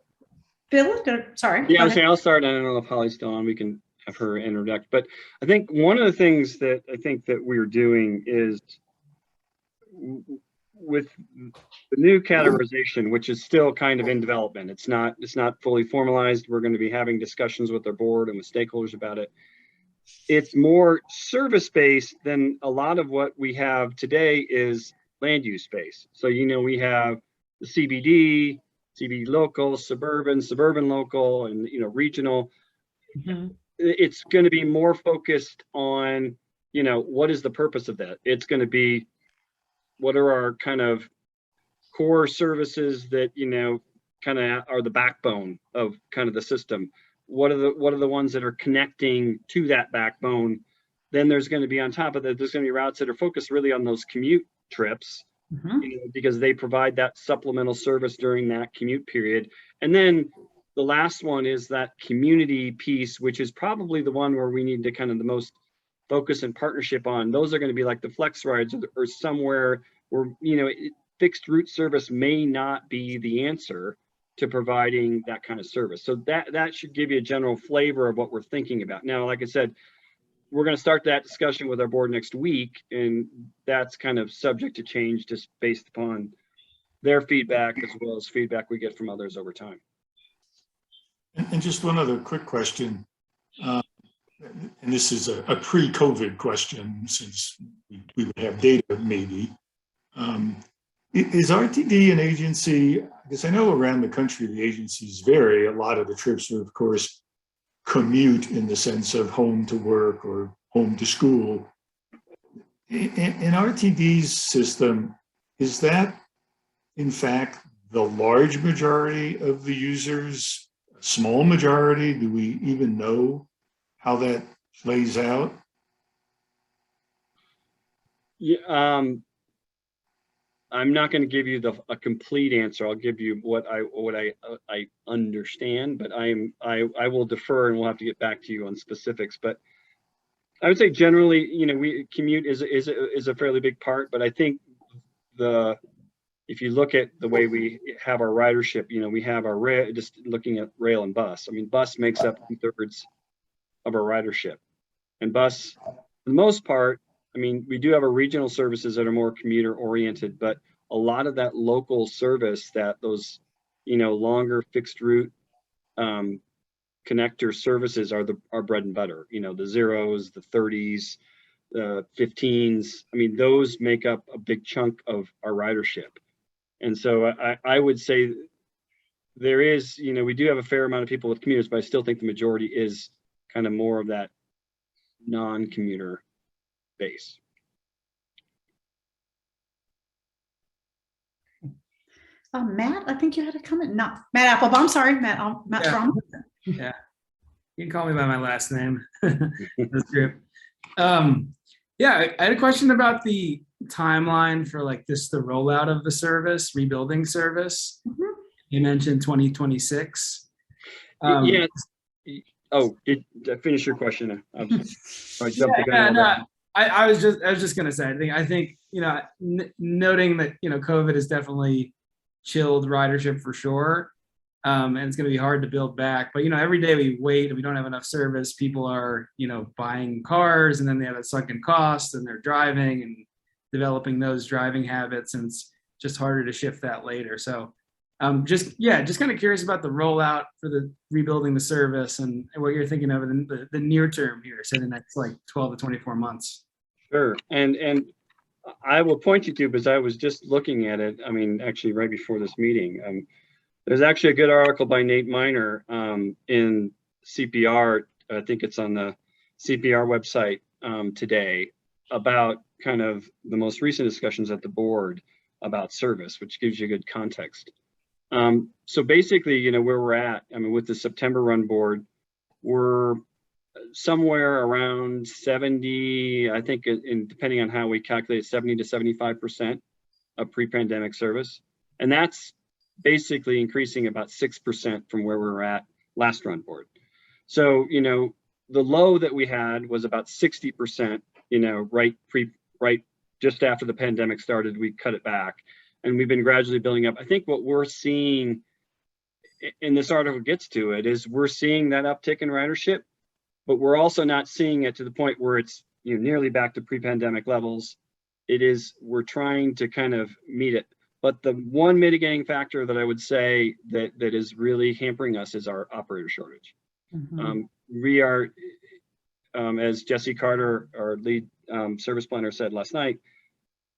Phil, sorry. Yeah, I'll start. I don't know if Holly's still on. We can have her introduce. But I think one of the things that I think that we're doing is with the new categorization, which is still kind of in development. It's not fully formalized. We're going to be having discussions with our board and with stakeholders about it. It's more service-based than a lot of what we have today is land use space. So, we have the CBD local, suburban local, and, regional. Mm-hmm. It's going to be more focused on, what is the purpose of that? It's going to be, what are our kind of core services that, kind of are the backbone of kind of the system? What are the ones that are connecting to that backbone? Then there's going to be, on top of that, there's going to be routes that are focused really on those commute trips, mm-hmm. Because they provide that supplemental service during that commute period. And then the last one is that community piece, which is probably the one where we need to kind of the most focus and partnership on. Those are going to be like the flex rides or somewhere where, fixed route service may not be the answer to providing that kind of service. So that should give you a general flavor of what we're thinking about. Now, like I said, we're going to start that discussion with our board next week, and that's kind of subject to change just based upon their feedback as well as feedback we get from others over time. And just one other quick question. And this is a pre-COVID question, since we would have data maybe. Is RTD an agency? Because I know around the country the agencies vary. A lot of the trips are, of course, commute in the sense of home to work or home to school. In RTD's system, is that in fact the large majority of the users, a small majority? Do we even know how that plays out? Yeah, I'm not going to give you a complete answer. I'll give you what I understand, but I will defer, and we'll have to get back to you on specifics. But I would say generally, we commute is a fairly big part. But I think if you look at the way we have our ridership, we have our rail. Just looking at rail and bus. I mean, bus makes up 2/3 of our ridership, and bus, for the most part. I mean, we do have our regional services that are more commuter oriented, but a lot of that local service that those, longer fixed route connector services are our bread and butter. The zeros, the 30s, the 15s. I mean, those make up a big chunk of our ridership. And so I would say there is, we do have a fair amount of people with commuters, but I still think the majority is kind of more of that non-commuter base. Matt, I think you had a comment. No, Matt Applebaum. Sorry, Matt. Matt Yeah. Fromm. Yeah, you can call me by my last name. That's great. Yeah, I had a question about the timeline for like the rollout of the service, rebuilding service. Mhm. You mentioned 2026. Yeah. Oh, finish your question. I jumped the gun. Yeah, no, I was just gonna say, I think noting that COVID has definitely chilled ridership for sure, and it's going to be hard to build back. But every day we wait and we don't have enough service, people are buying cars, and then they have a sunken cost, and they're driving and developing those driving habits, and it's just harder to shift that later. So just kind of curious about the rollout for the rebuilding the service and what you're thinking of in the near term here, so the next like 12 to 24 months. Sure. And I will point you to, because I was just looking at it, I mean, actually right before this meeting, there's actually a good article by Nate Miner in CPR. I think it's on the CPR website today, about kind of the most recent discussions at the board about service, which gives you good context. So basically, where we're at, I mean, with the September run board, we're somewhere around 70, I think, depending on how we calculate, 70 to 75% of pre-pandemic service. And that's basically increasing about 6% from where we were at last run board. So, the low that we had was about 60%, right just after the pandemic started, we cut it back. And we've been gradually building up. I think what we're seeing, and this article gets to it, is we're seeing that uptick in ridership, but we're also not seeing it to the point where it's nearly back to pre-pandemic levels. We're trying to kind of meet it. But the one mitigating factor that I would say that is really hampering us is our operator shortage. Mhm. We are, as Jesse Carter, our lead service planner, said last night,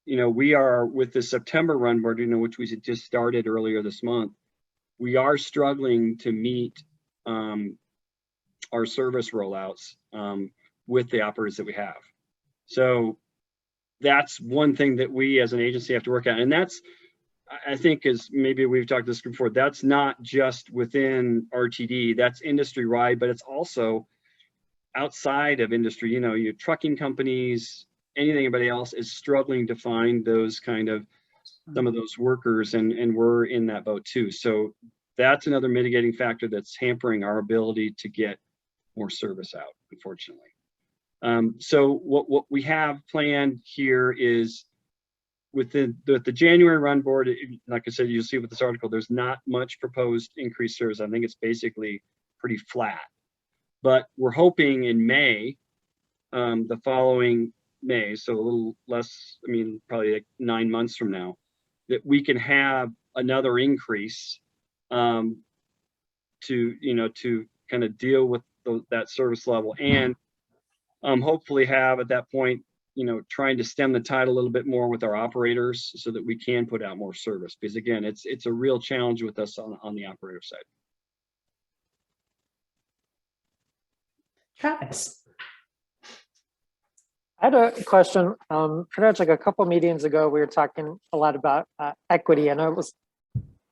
we are, with the September run board, which we just started earlier this month, we are struggling to meet our service rollouts with the operators that we have. So that's one thing that we as an agency have to work out. And that's, I think, as maybe we've talked this before, that's not just within RTD, that's industry-wide, but it's also outside of industry. Your trucking companies, anybody else is struggling to find those kind of, some of those workers, and we're in that boat too. So that's another mitigating factor that's hampering our ability to get more service out, unfortunately. So what we have planned here is, with the January run board, like I said, you'll see with this article, there's not much proposed increased service. I think it's basically pretty flat. But we're hoping in May, the following May, so a little less, I mean, probably like 9 months from now, that we can have another increase to kind of deal with that service level, and hopefully have at that point, trying to stem the tide a little bit more with our operators so that we can put out more service, because again, it's a real challenge with us on the operator side. Travis. I had a question. Pretty much like a couple meetings ago, we were talking a lot about equity, and as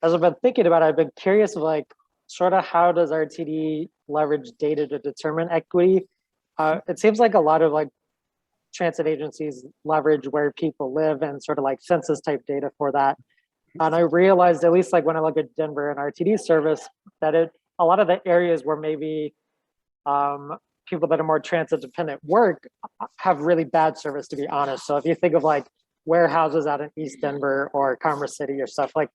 I've been thinking about it, I've been curious of like, sort of how does RTD leverage data to determine equity? It seems like a lot of like transit agencies leverage where people live and sort of like census type data for that. And I realized, at least like when I look at Denver and RTD service, that a lot of the areas where maybe people that are more transit dependent work have really bad service, to be honest. So if you think of like warehouses out in East Denver or Commerce City or stuff, like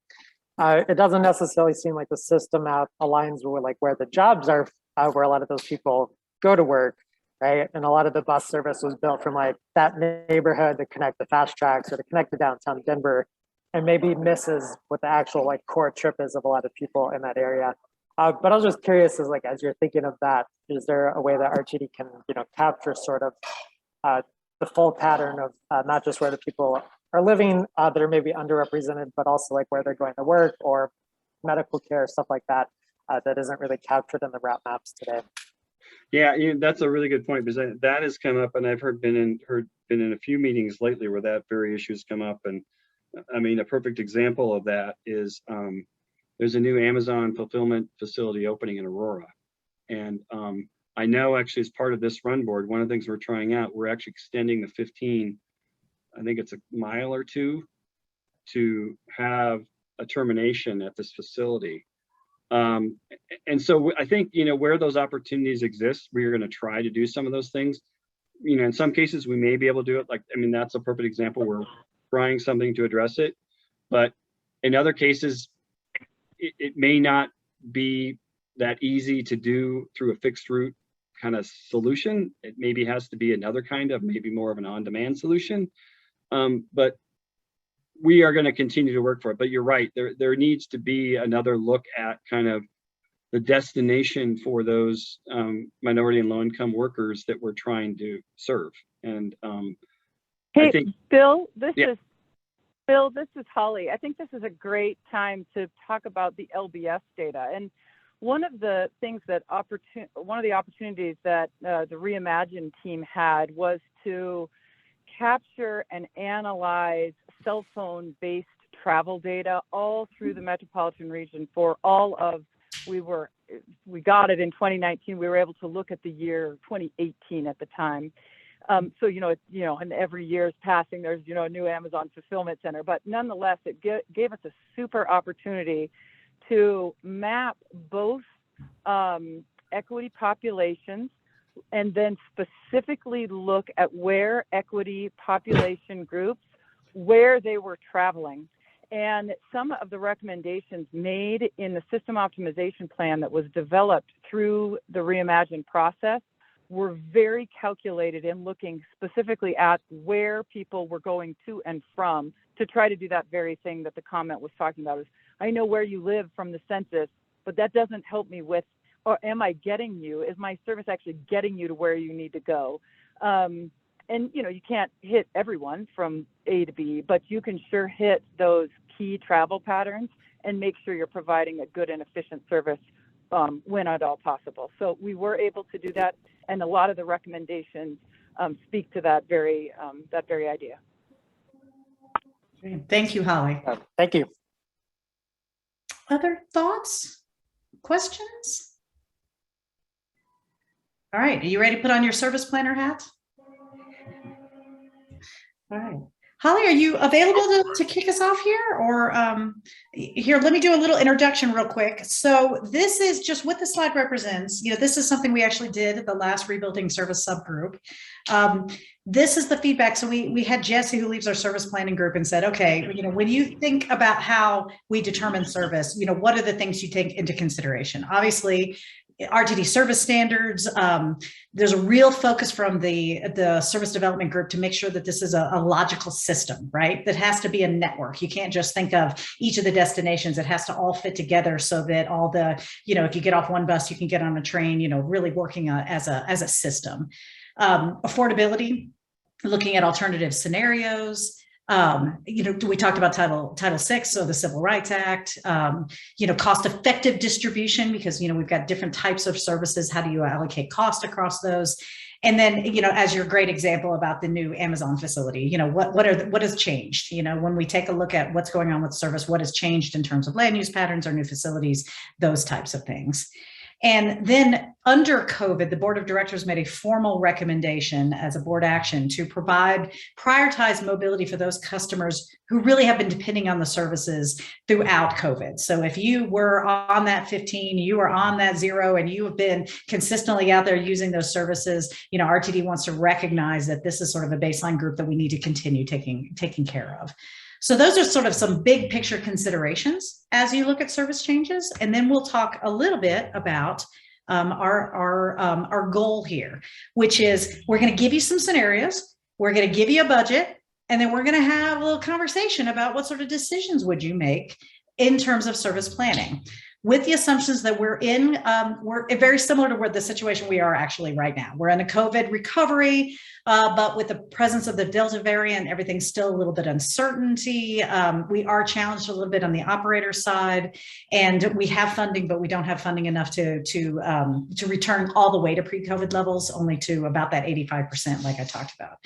it doesn't necessarily seem like the system out aligns with like where the jobs are, where a lot of those people go to work, right? And a lot of the bus service was built from like that neighborhood to connect the fast tracks or to connect to downtown Denver. and maybe misses what the actual like core trip is of a lot of people in that area. But I was just curious, as you're thinking of that, is there a way that RTD can, capture sort of the full pattern of not just where the people are living that are maybe underrepresented, but also like where they're going to work or medical care, stuff like that, that isn't really captured in the route maps today. Yeah, that's a really good point, because that has come up, and I've been in a few meetings lately where that very issue has come up. And I mean, a perfect example of that is there's a new Amazon fulfillment facility opening in Aurora. And I know actually as part of this run board, one of the things we're trying out, we're actually extending the 15, I think it's a mile or two, to have a termination at this facility. And so I think, where those opportunities exist, we're going to try to do some of those things. In some cases we may be able to do it. Like, I mean, that's a perfect example. We're trying something to address it, but in other cases, it may not be that easy to do through a fixed route kind of solution. It maybe has to be another kind of, maybe more of an on-demand solution. But we are going to continue to work for it. But you're right, there needs to be another look at kind of the destination for those minority and low-income workers that we're trying to serve. And hey, I think, Bill, this is Holly. I think this is a great time to talk about the LBS data. And one of the things that one of the opportunities that the Reimagine team had was to capture and analyze cell phone-based travel data all through the metropolitan region for all of, we got it in 2019. We were able to look at the year 2018 at the time. So, and every year is passing, there's, a new Amazon fulfillment center, but nonetheless, it gave us a super opportunity to map both equity populations and then specifically look at where equity population groups, where they were traveling. And some of the recommendations made in the system optimization plan that was developed through the Reimagine process were very calculated in looking specifically at where people were going to and from, to try to do that very thing that the comment was talking about. Is, I know where you live from the census, but that doesn't help me with, or am I getting you? Is my service actually getting you to where you need to go? And you can't hit everyone from A to B, but you can sure hit those key travel patterns and make sure you're providing a good and efficient service when at all possible. So we were able to do that, and a lot of the recommendations speak to that very idea. Thank you, Holly. Thank you. Other thoughts, questions? All right, are you ready to put on your service planner hat? All right. Holly, are you available to kick us off here? Or here, let me do a little introduction real quick. So this is just what the slide represents. This is something we actually did at the last Rebuilding Service subgroup. This is the feedback. So we had Jesse, who leads our service planning group, and said, okay, when you think about how we determine service, what are the things you take into consideration? Obviously, RTD service standards. There's a real focus from the service development group to make sure that this is a logical system, right? That has to be a network. You can't just think of each of the destinations. It has to all fit together so that all the, if you get off one bus, you can get on a train, really working as a system. Affordability, looking at alternative scenarios. We talked about Title VI, so the Civil Rights Act, cost-effective distribution, because, we've got different types of services. How do you allocate cost across those? And then, as your great example about the new Amazon facility, what has changed? When we take a look at what's going on with service, what has changed in terms of land use patterns or new facilities, those types of things. And then under COVID, the board of directors made a formal recommendation as a board action to prioritize mobility for those customers who really have been depending on the services throughout COVID. So if you were on that 15, you were on that 0, and you have been consistently out there using those services, RTD wants to recognize that this is sort of a baseline group that we need to continue taking care of. So those are sort of some big picture considerations as you look at service changes. And then we'll talk a little bit about our goal here, which is we're going to give you some scenarios. We're going to give you a budget. And then we're going to have a little conversation about what sort of decisions would you make in terms of service planning, with the assumptions that we're very similar to where the situation we are actually right now. We're in a COVID recovery, but with the presence of the Delta variant, everything's still a little bit uncertainty. We are challenged a little bit on the operator side, and we have funding, but we don't have funding enough to return all the way to pre-COVID levels, only to about that 85%, like I talked about.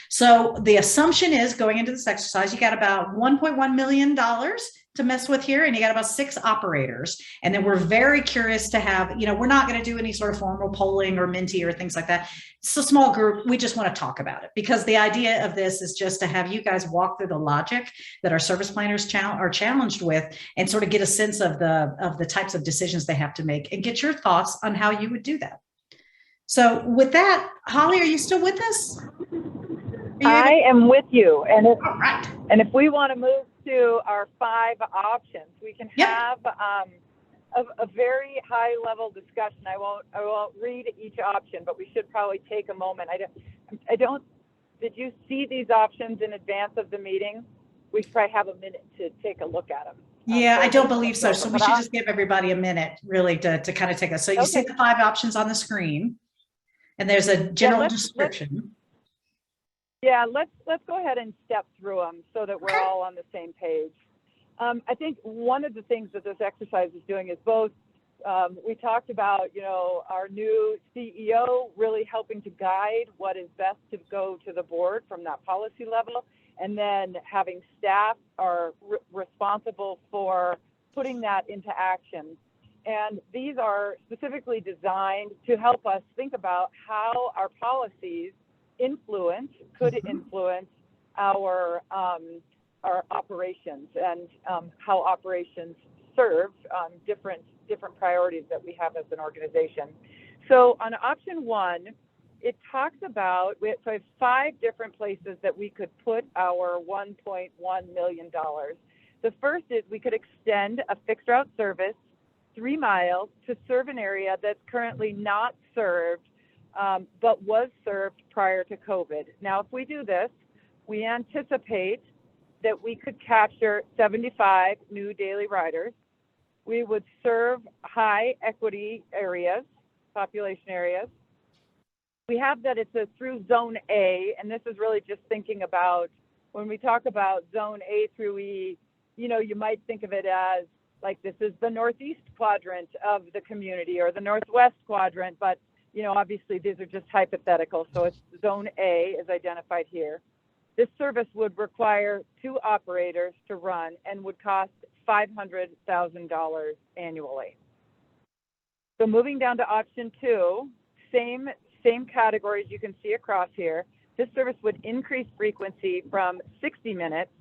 So the assumption is, going into this exercise, you got about $1.1 million to mess with here, and you got about 6 operators. And then we're very curious to have, we're not going to do any sort of formal polling or Minty or things like that. It's a small group. We just want to talk about it, because the idea of this is just to have you guys walk through the logic that our service planners are challenged with, and sort of get a sense of the types of decisions they have to make, and get your thoughts on how you would do that. So with that, Holly, are you still with us? I am with you. And if, all right. And if we want to move to our 5 options, we can have a very high level discussion. I won't read each option, but we should probably take a moment. Did you see these options in advance of the meeting? We should probably have a minute to take a look at them. Yeah, I don't believe so. So we should just give everybody a minute really to kind of take us. So you see the 5 options on the screen, and there's a general description. Let's go ahead and step through them so that we're all on the same page. I think one of the things that this exercise is doing is both, we talked about, our new CEO really helping to guide what is best to go to the board from that policy level, and then having staff are responsible for putting that into action. And these are specifically designed to help us think about how our policies could influence our operations, and how operations serve different priorities that we have as an organization. So on option 1, it talks about, so I have 5 different places that we could put our $1.1 million. The first is we could extend a fixed route service 3 miles to serve an area that's currently not served, but was served prior to COVID. Now, if we do this, we anticipate that we could capture 75 new daily riders. We would serve high equity areas, population areas. We have that it's through Zone A, and this is really just thinking about, when we talk about Zone A through E, you might think of it as like, this is the northeast quadrant of the community, or the northwest quadrant, but obviously these are just hypothetical. So it's Zone A is identified here. This service would require 2 operators to run and would cost $500,000 annually. So moving down to option 2, same categories you can see across here. This service would increase frequency from 60 minutes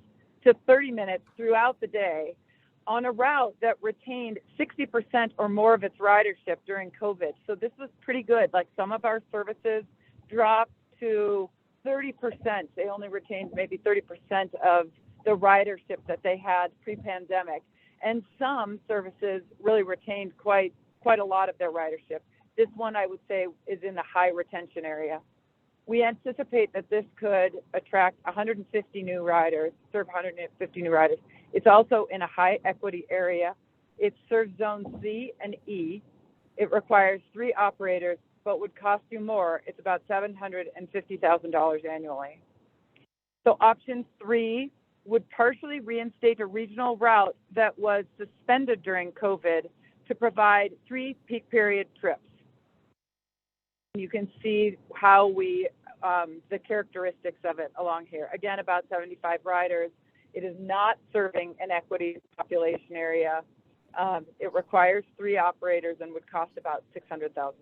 to 30 minutes throughout the day on a route that retained 60% or more of its ridership during COVID. So this was pretty good. Like, some of our services dropped to 30%. They only retained maybe 30% of the ridership that they had pre-pandemic. And some services really retained quite a lot of their ridership. This one, I would say, is in the high retention area. We anticipate that this could attract 150 new riders, serve 150 new riders. It's also in a high equity area. It serves Zone C and E. It requires 3 operators, but would cost you more. It's about $750,000 annually. So option 3 would partially reinstate a regional route that was suspended during COVID to provide 3 peak period trips. You can see how the characteristics of it along here. Again, about 75 riders. It is not serving an equity population area. It requires 3 operators and would cost about $600,000.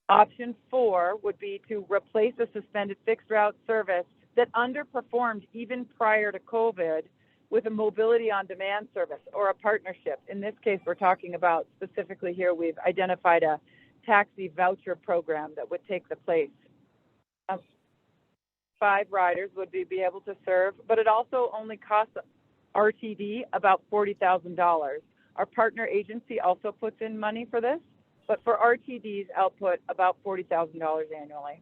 Option 4 would be to replace a suspended fixed route service that underperformed even prior to COVID with a mobility on demand service or a partnership. In this case, we're talking about, specifically here, we've identified a taxi voucher program that would take the place. 5 riders would be able to serve, but it also only costs RTD about $40,000. Our partner agency also puts in money for this, but for RTD's output, about $40,000 annually.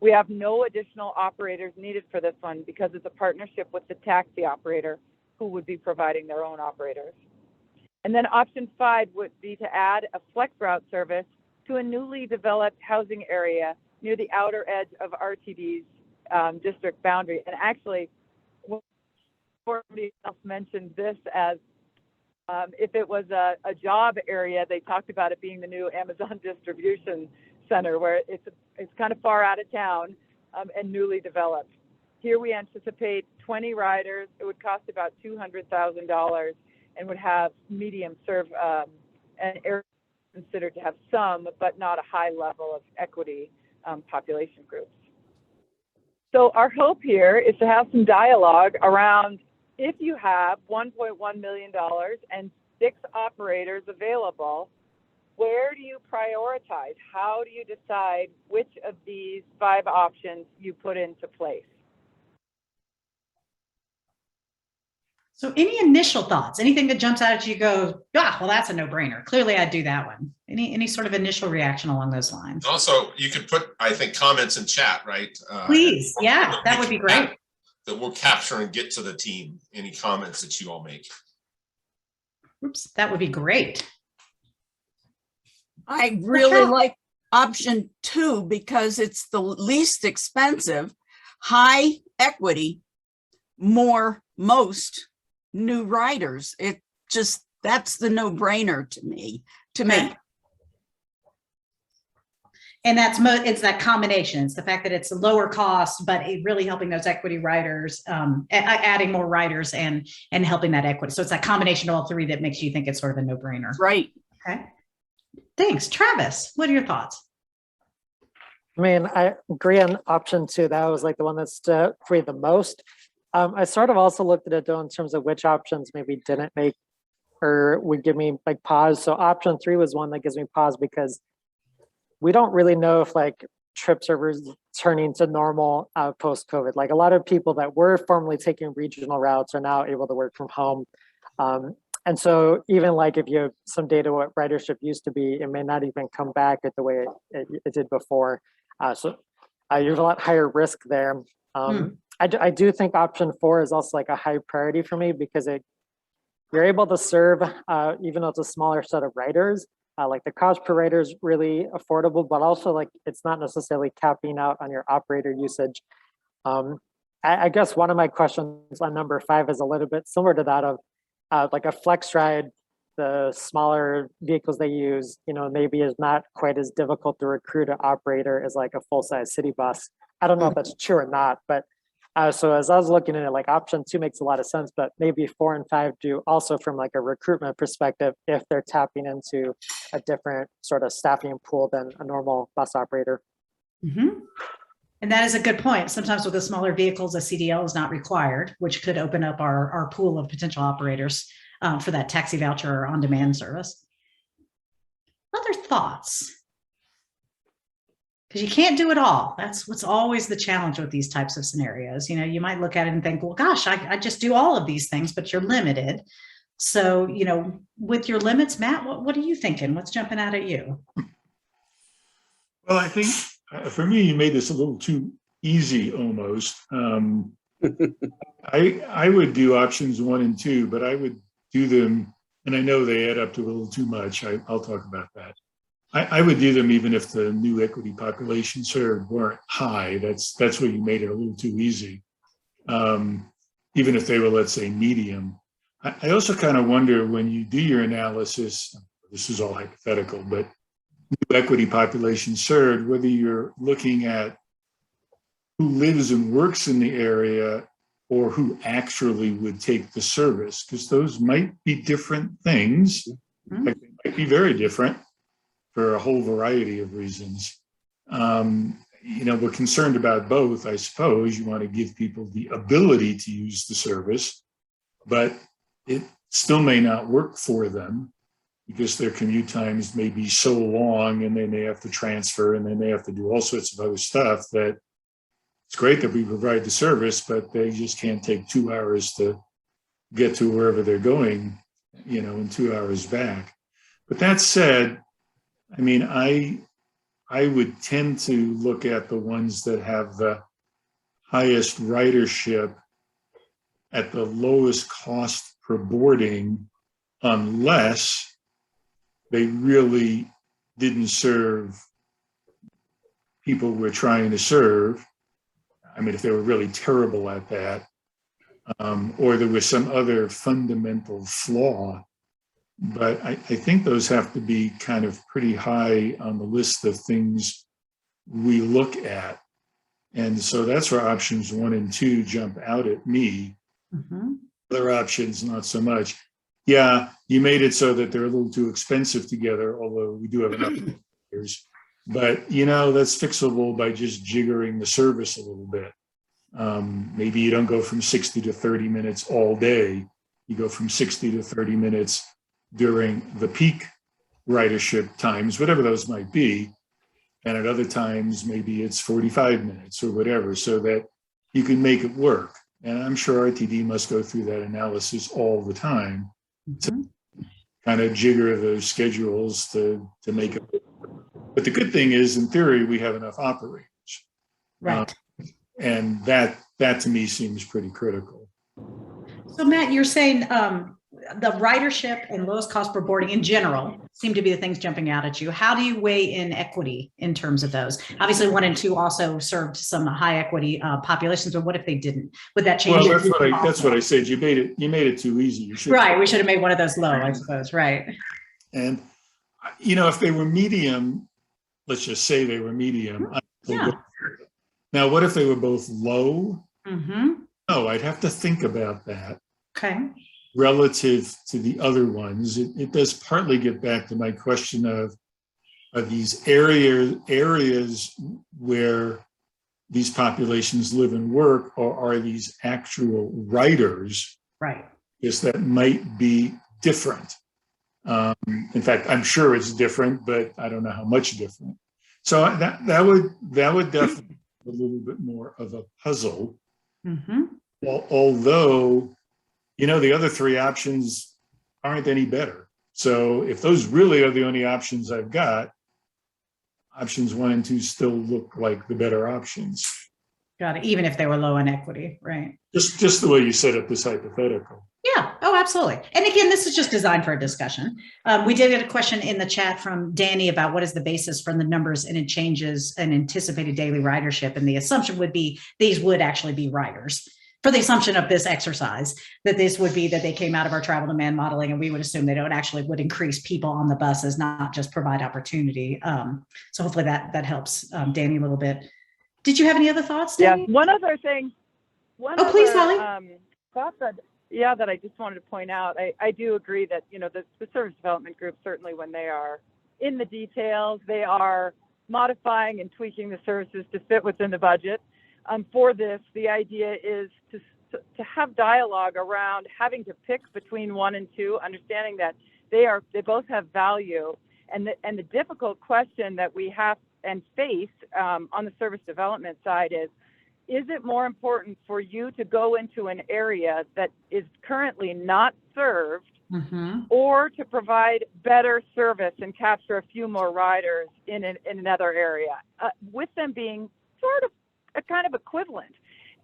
We have no additional operators needed for this one because it's a partnership with the taxi operator who would be providing their own operators. And then option 5 would be to add a flex route service to a newly developed housing area near the outer edge of RTD's district boundary. And actually, somebody else mentioned this as if it was a job area, they talked about it being the new Amazon distribution center, where it's kind of far out of town and newly developed. Here we anticipate 20 riders. It would cost about $200,000 and would have medium serve an area considered to have some, but not a high level of equity population groups. So our hope here is to have some dialogue around, if you have $1.1 million and 6 operators available, where do you prioritize? How do you decide which of these 5 options you put into place? So any initial thoughts, anything that jumps out at you, go, ah, well, that's a no-brainer. Clearly I'd do that one. Any sort of initial reaction along those lines? Also, you could put, I think, comments in chat, right? Please, yeah, that would be great. That we'll capture and get to the team, any comments that you all make. Oops, that would be great. I really like option 2 because it's the least expensive, high equity, most new riders. It just, that's the no-brainer to me. And it's that combination. It's the fact that it's a lower cost, but it really helping those equity riders, adding more riders and helping that equity. So it's that combination of all 3 that makes you think it's sort of a no-brainer. Right. Okay. Thanks. Travis, what are your thoughts? I mean, I agree on option 2. That was like the one that stood out for me the most. I sort of also looked at it though in terms of which options maybe didn't make or would give me like pause. So option 3 was one that gives me pause because we don't really know if like trip servers turning to normal post-COVID. Like a lot of people that were formerly taking regional routes are now able to work from home. And so even like if you have some data what ridership used to be, it may not even come back at the way it did before. So you have a lot higher risk there. I do think option 4 is also like a high priority for me because you're able to serve, even though it's a smaller set of riders, like the cost per rider is really affordable, but also like it's not necessarily capping out on your operator usage. I guess one of my questions on number 5 is a little bit similar to that of like a flex ride, the smaller vehicles they use, maybe is not quite as difficult to recruit an operator as like a full-size city bus. I don't know if that's true or not, but so as I was looking at it, like option 2 makes a lot of sense, but maybe 4 and 5 do also from like a recruitment perspective if they're tapping into a different sort of staffing pool than a normal bus operator. Mm-hmm. And that is a good point. Sometimes with the smaller vehicles, a CDL is not required, which could open up our pool of potential operators for that taxi voucher or on-demand service. Other thoughts? Because you can't do it all. That's what's always the challenge with these types of scenarios. You might look at it and think, well, gosh, I just do all of these things, but you're limited. So, with your limits, Matt, what are you thinking? What's jumping out at you? Well, I think for me, you made this a little too easy almost. I would do options 1 and 2, but I would do them, and I know they add up to a little too much. I'll talk about that. I would do them even if the new equity population served weren't high. That's where you made it a little too easy. Even if they were, let's say, medium. I also kind of wonder when you do your analysis, this is all hypothetical, but new equity population served, whether you're looking at who lives and works in the area or who actually would take the service, because those might be different things. Mm-hmm. They might be very different for a whole variety of reasons. We're concerned about both, I suppose. You want to give people the ability to use the service, but it still may not work for them because their commute times may be so long and they may have to transfer and they may have to do all sorts of other stuff that it's great that we provide the service, but they just can't take 2 hours to get to wherever they're going, and 2 hours back. But that said, I mean, I I would tend to look at the ones that have the highest ridership at the lowest cost per boarding, unless they really didn't serve people we're trying to serve. I mean, if they were really terrible at that, or there was some other fundamental flaw. But I think those have to be kind of pretty high on the list of things we look at. And so that's where options 1 and 2 jump out at me. Other options, not so much. Yeah, you made it so that they're a little too expensive together, although we do have enough years. But, you know, that's fixable by just jiggering the service a little bit. Maybe you don't go from 60 to 30 minutes all day. You go from 60 to 30 minutes during the peak ridership times, whatever those might be. And at other times, maybe it's 45 minutes or whatever, so that you can make it work. And I'm sure RTD must go through that analysis all the time to kind of jigger those schedules to make it work. But the good thing is, in theory, we have enough operators. Right. And that to me seems pretty critical. So Matt, you're saying the ridership and lowest cost per boarding in general seem to be the things jumping out at you. How do you weigh in equity in terms of those? Obviously, 1 and 2 also served some high equity populations, but what if they didn't? Would that change? Well, that's what I said. You made it too easy. You should. Right. We should have made one of those low, I suppose. Right. And, you know, if they were medium, let's just say they were medium. Yeah. Now, what if they were both low? Mm-hmm. No, I'd have to think about that. Okay. Relative to the other ones. It does partly get back to my question of these areas where these populations live and work, or are these actual riders? Right. Yes, that might be different. In fact, I'm sure it's different, but I don't know how much different. So that would definitely be a little bit more of a puzzle. Although, you know, the other 3 options aren't any better. So if those really are the only options I've got, options 1 and 2 still look like the better options. Got it. Even if they were low in equity, right? Just the way you set up this hypothetical. Yeah. Oh, absolutely. And again, this is just designed for a discussion. We did get a question in the chat from Danny about what is the basis for the numbers and it changes an anticipated daily ridership. And the assumption would be these would actually be riders. For the assumption of this exercise, that this would be that they came out of our travel demand modeling, and we would assume they don't actually would increase people on the buses, not just provide opportunity. So hopefully that helps Danny a little bit. Did you have any other thoughts, Danny? Yeah, one other thing. Please, Holly. Thought that I just wanted to point out. I do agree that, you know, the service development group, certainly when they are in the details, they are modifying and tweaking the services to fit within the budget. For this, the idea is to have dialogue around having to pick between 1 and 2, understanding that they both have value, and the difficult question that we have and face on the service development side is it more important for you to go into an area that is currently not served, or to provide better service and capture a few more riders in another area, with them being sort of a kind of equivalent.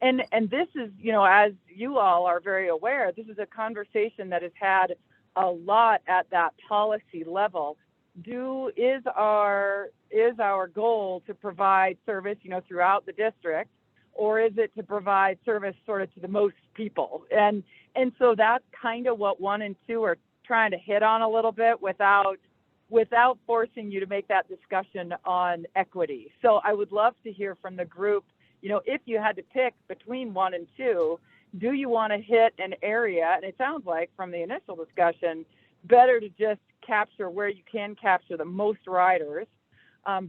And this is, you know, as you all are very aware, this is a conversation that has had a lot at that policy level. Is our goal to provide service, you know, throughout the district, or is it to provide service sort of to the most people? And so that's kind of what 1 and 2 are trying to hit on a little bit without forcing you to make that discussion on equity. So I would love to hear from the group, you know, if you had to pick between 1 and 2, do you want to hit an area? And it sounds like from the initial discussion, better to just capture where you can capture the most riders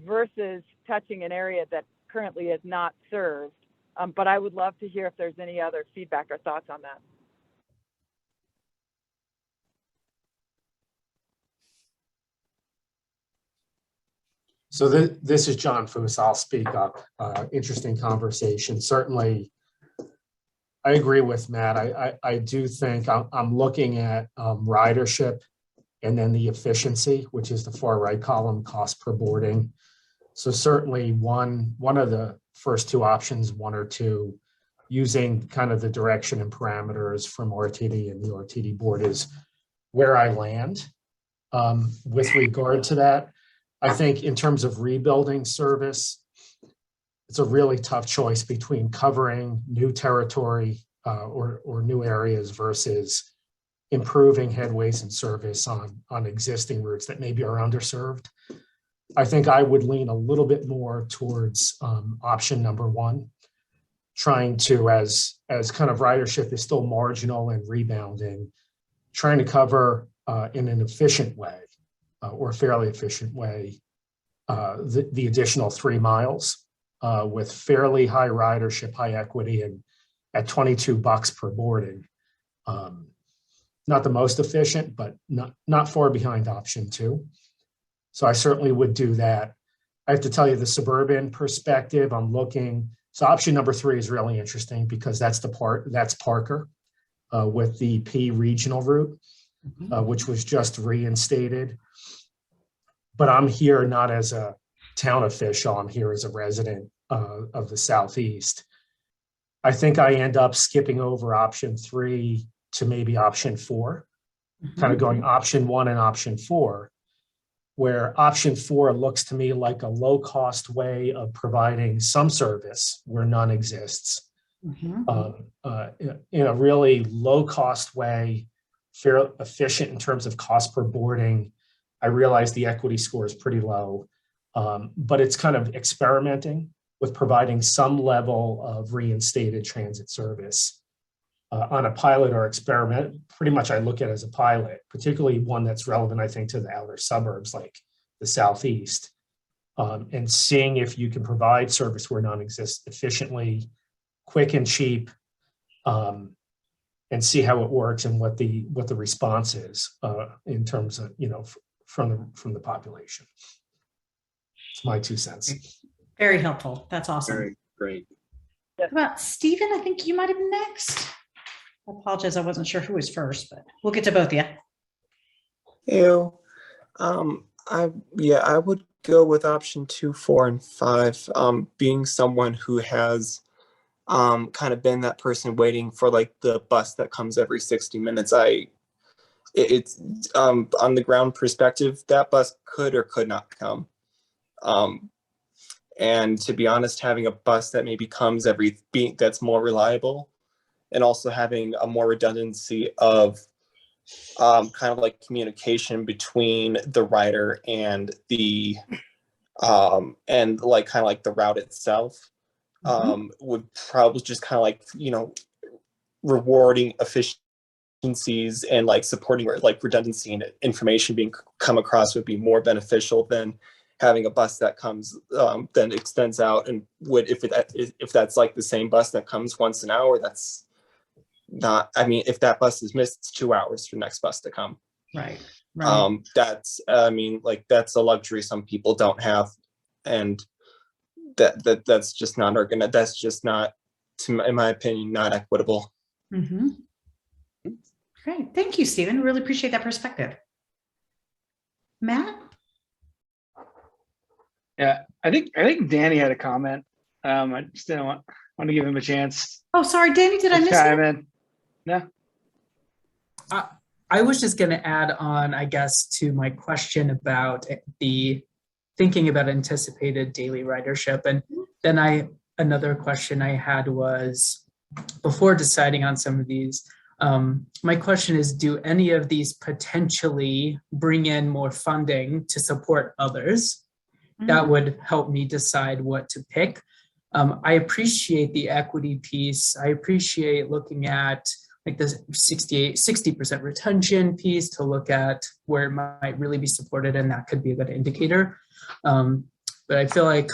versus touching an area that currently is not served. But I would love to hear if there's any other feedback or thoughts on that. So this is John Fusa. I'll speak up. Interesting conversation. Certainly, I agree with Matt. I do think I'm looking at ridership and then the efficiency, which is the far right column, cost per boarding. So certainly one of the first two options, one or two, using kind of the direction and parameters from RTD and the RTD board is where I land. With regard to that, I think in terms of rebuilding service, it's a really tough choice between covering new territory or new areas versus improving headways and service on existing routes that maybe are underserved. I think I would lean a little bit more towards option number one, trying to, as kind of ridership is still marginal and rebounding, trying to cover in an efficient way or fairly efficient way the additional 3 miles with fairly high ridership, high equity, and at $22 per boarding. Not the most efficient, but not far behind option two. So I certainly would do that. I have to tell you the suburban perspective, I'm looking, so option number 3 is really interesting because that's Parker with the P regional route, which was just reinstated. But I'm here not as a town official, I'm here as a resident of the Southeast. I think I end up skipping over option 3 to maybe option 4, kind of going option 1 and option 4, where option 4 looks to me like a low-cost way of providing some service where none exists. In a really low-cost way, fairly efficient in terms of cost per boarding. I realize the equity score is pretty low, but it's kind of experimenting with providing some level of reinstated transit service on a pilot or experiment. Pretty much I look at it as a pilot, particularly one that's relevant, I think, to the outer suburbs like the Southeast, and seeing if you can provide service where none exists efficiently, quick and cheap, and see how it works and what the response is in terms of, from the population. It's my 2 cents. Very helpful. That's awesome. Very great. How about Stephen? I think you might have been next. I apologize. I wasn't sure who was first, but we'll get to both of you. Ew. I would go with option 2, 4, and 5. Being someone who has kind of been that person waiting for like the bus that comes every 60 minutes. It's on the ground perspective, that bus could or could not come. And to be honest, having a bus that maybe comes that's more reliable, and also having a more redundancy of kind of like communication between the rider and the and like kind of like the route itself would probably just kind of like, rewarding efficiencies and like supporting like redundancy and information being come across would be more beneficial than having a bus that comes then extends out and would if that's like the same bus that comes once an hour, that's not, I mean, if that bus is missed, it's 2 hours for the next bus to come. Right. That's, I mean, like that's a luxury some people don't have, and that's just not that's just not, in my opinion, not equitable. Great. Thank you, Stephen. Really appreciate that perspective. Matt? Yeah, I think Danny had a comment. I just didn't want to give him a chance. Oh, sorry, Danny, did I miss it? No. I was just going to add on, I guess, to my question about the thinking about anticipated daily ridership. And then another question I had was, before deciding on some of these, my question is, do any of these potentially bring in more funding to support others? That would help me decide what to pick. I appreciate the equity piece. I appreciate looking at like the 60% retention piece to look at where it might really be supported, and that could be a good indicator. But I feel like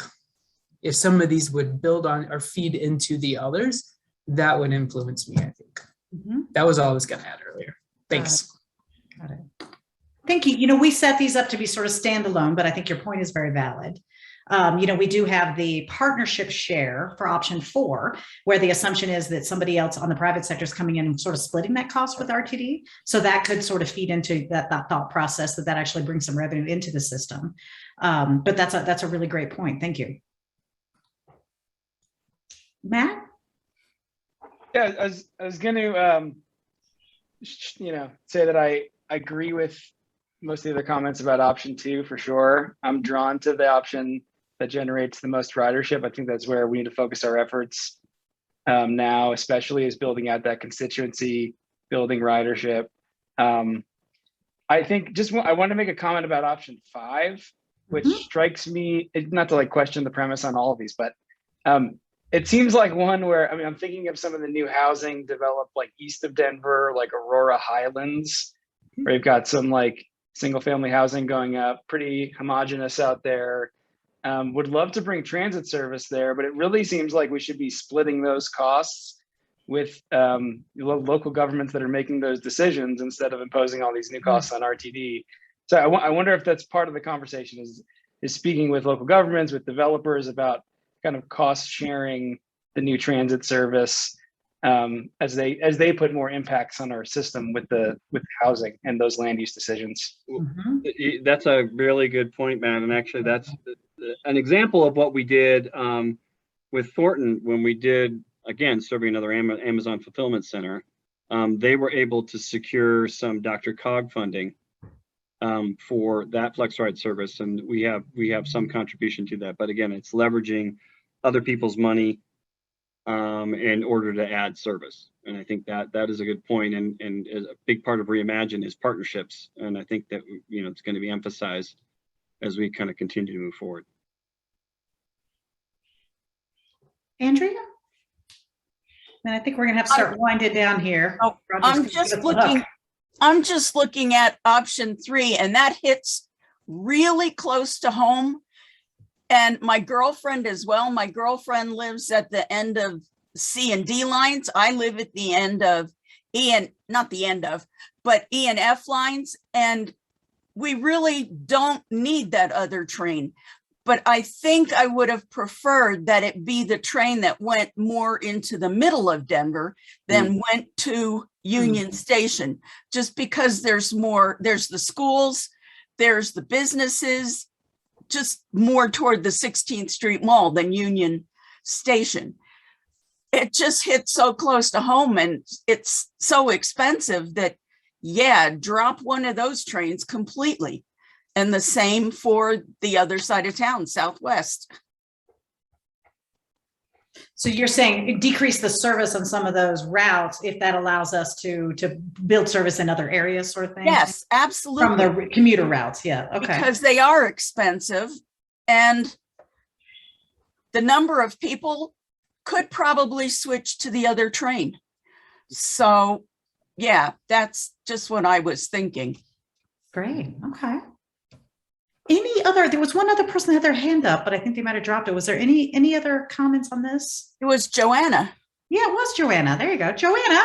if some of these would build on or feed into the others, that would influence me, I think. That was all I was going to add earlier. Thanks. Got it. Thank you. We set these up to be sort of standalone, but I think your point is very valid. We do have the partnership share for option 4, where the assumption is that somebody else on the private sector is coming in and sort of splitting that cost with RTD. So that could sort of feed into that thought process that actually brings some revenue into the system. But that's a really great point. Thank you. Matt? Yeah, I was going to, say that I agree with most of the other comments about option 2 for sure. I'm drawn to the option that generates the most ridership. I think that's where we need to focus our efforts now, especially is building out that constituency, building ridership. I think I want to make a comment about option 5, which strikes me, not to question the premise on all of these, but it seems like one where, I'm thinking of some of the new housing developed east of Denver, like Aurora Highlands, where you've got some single family housing going up, pretty homogenous out there. Would love to bring transit service there, but it really seems like we should be splitting those costs with local governments that are making those decisions instead of imposing all these new costs on RTD. So I wonder if that's part of the conversation is speaking with local governments, with developers about kind of cost sharing the new transit service as they put more impacts on our system with housing and those land use decisions. That's a really good point, Matt. And actually that's an example of what we did with Thornton when we did, again, serving another Amazon fulfillment center. They were able to secure some Dr. Cog funding for that flex ride service. And we have some contribution to that, but again, it's leveraging other people's money in order to add service. And I think that is a good point. And a big part of Reimagine is partnerships. And I think that, it's going to be emphasized as we kind of continue to move forward. Andrea? And I think we're going to have to start winding down here. Oh, I'm just looking at option 3, and that hits really close to home. And my girlfriend as well. My girlfriend lives at the end of C and D lines. I live at the end of not the end of, but E and F lines. And we really don't need that other train. But I think I would have preferred that it be the train that went more into the middle of Denver than went to Union Station, just because there's the schools, there's the businesses, just more toward the 16th Street Mall than Union Station. It just hits so close to home, and it's so expensive that, drop one of those trains completely. And the same for the other side of town, Southwest. So you're saying decrease the service on some of those routes if that allows us to build service in other areas, sort of thing? Yes, absolutely. From the commuter routes, yeah, okay. Because they are expensive, and the number of people could probably switch to the other train. So, that's just what I was thinking. Great, okay. There was one other person that had their hand up, but I think they might have dropped it. Was there any other comments on this? It was Joanna. Yeah, it was Joanna. There you go. Joanna.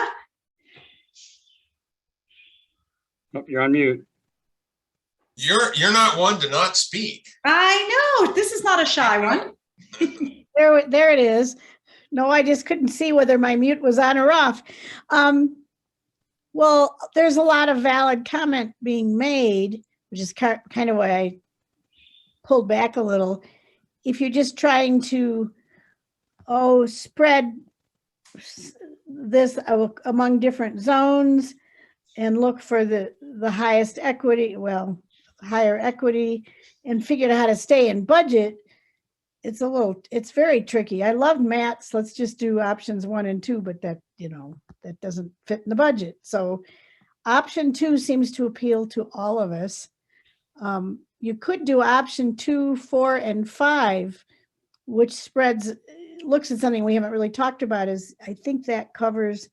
Oh, you're on mute. You're not one to not speak. I know. This is not a shy one. There it is. No, I just couldn't see whether my mute was on or off. Well, there's a lot of valid comment being made, which is kind of why I pulled back a little. If you're just trying to, spread this among different zones and look for the highest equity, higher equity, and figure out how to stay in budget, it's very tricky. I love Matt's, let's just do options 1 and 2, but that doesn't fit in the budget. So option 2 seems to appeal to all of us. You could do option 2, 4, and 5, which looks at something we haven't really talked about. I think that covers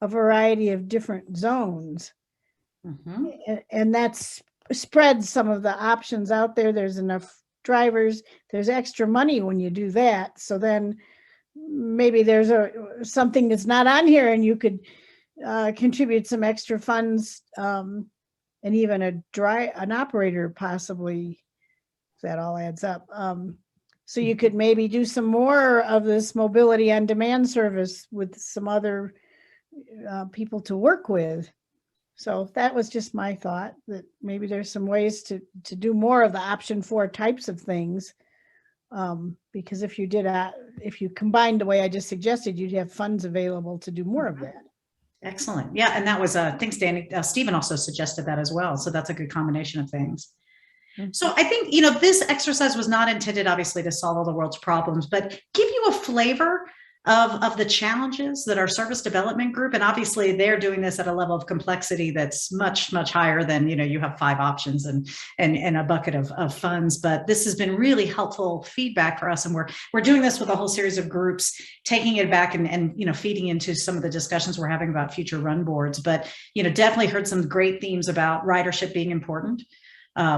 a variety of different zones. And that spreads some of the options out there. There's enough drivers, there's extra money when you do that. So then maybe there's something that's not on here, and you could contribute some extra funds, and even an operator possibly, if that all adds up. So you could maybe do some more of this mobility on demand service with some other people to work with. So that was just my thought, that maybe there's some ways to do more of the option 4 types of things. Because if you combined the way I just suggested, you'd have funds available to do more of that. Excellent. Yeah. And that was, thanks, Danny. Stephen also suggested that as well. So that's a good combination of things. So I think, this exercise was not intended, obviously, to solve all the world's problems, but give you a flavor of the challenges that our service development group, and obviously they're doing this at a level of complexity that's much, much higher than, you have 5 options and a bucket of funds. But this has been really helpful feedback for us. And we're doing this with a whole series of groups, taking it back and feeding into some of the discussions we're having about future run boards. But, definitely heard some great themes about ridership being important.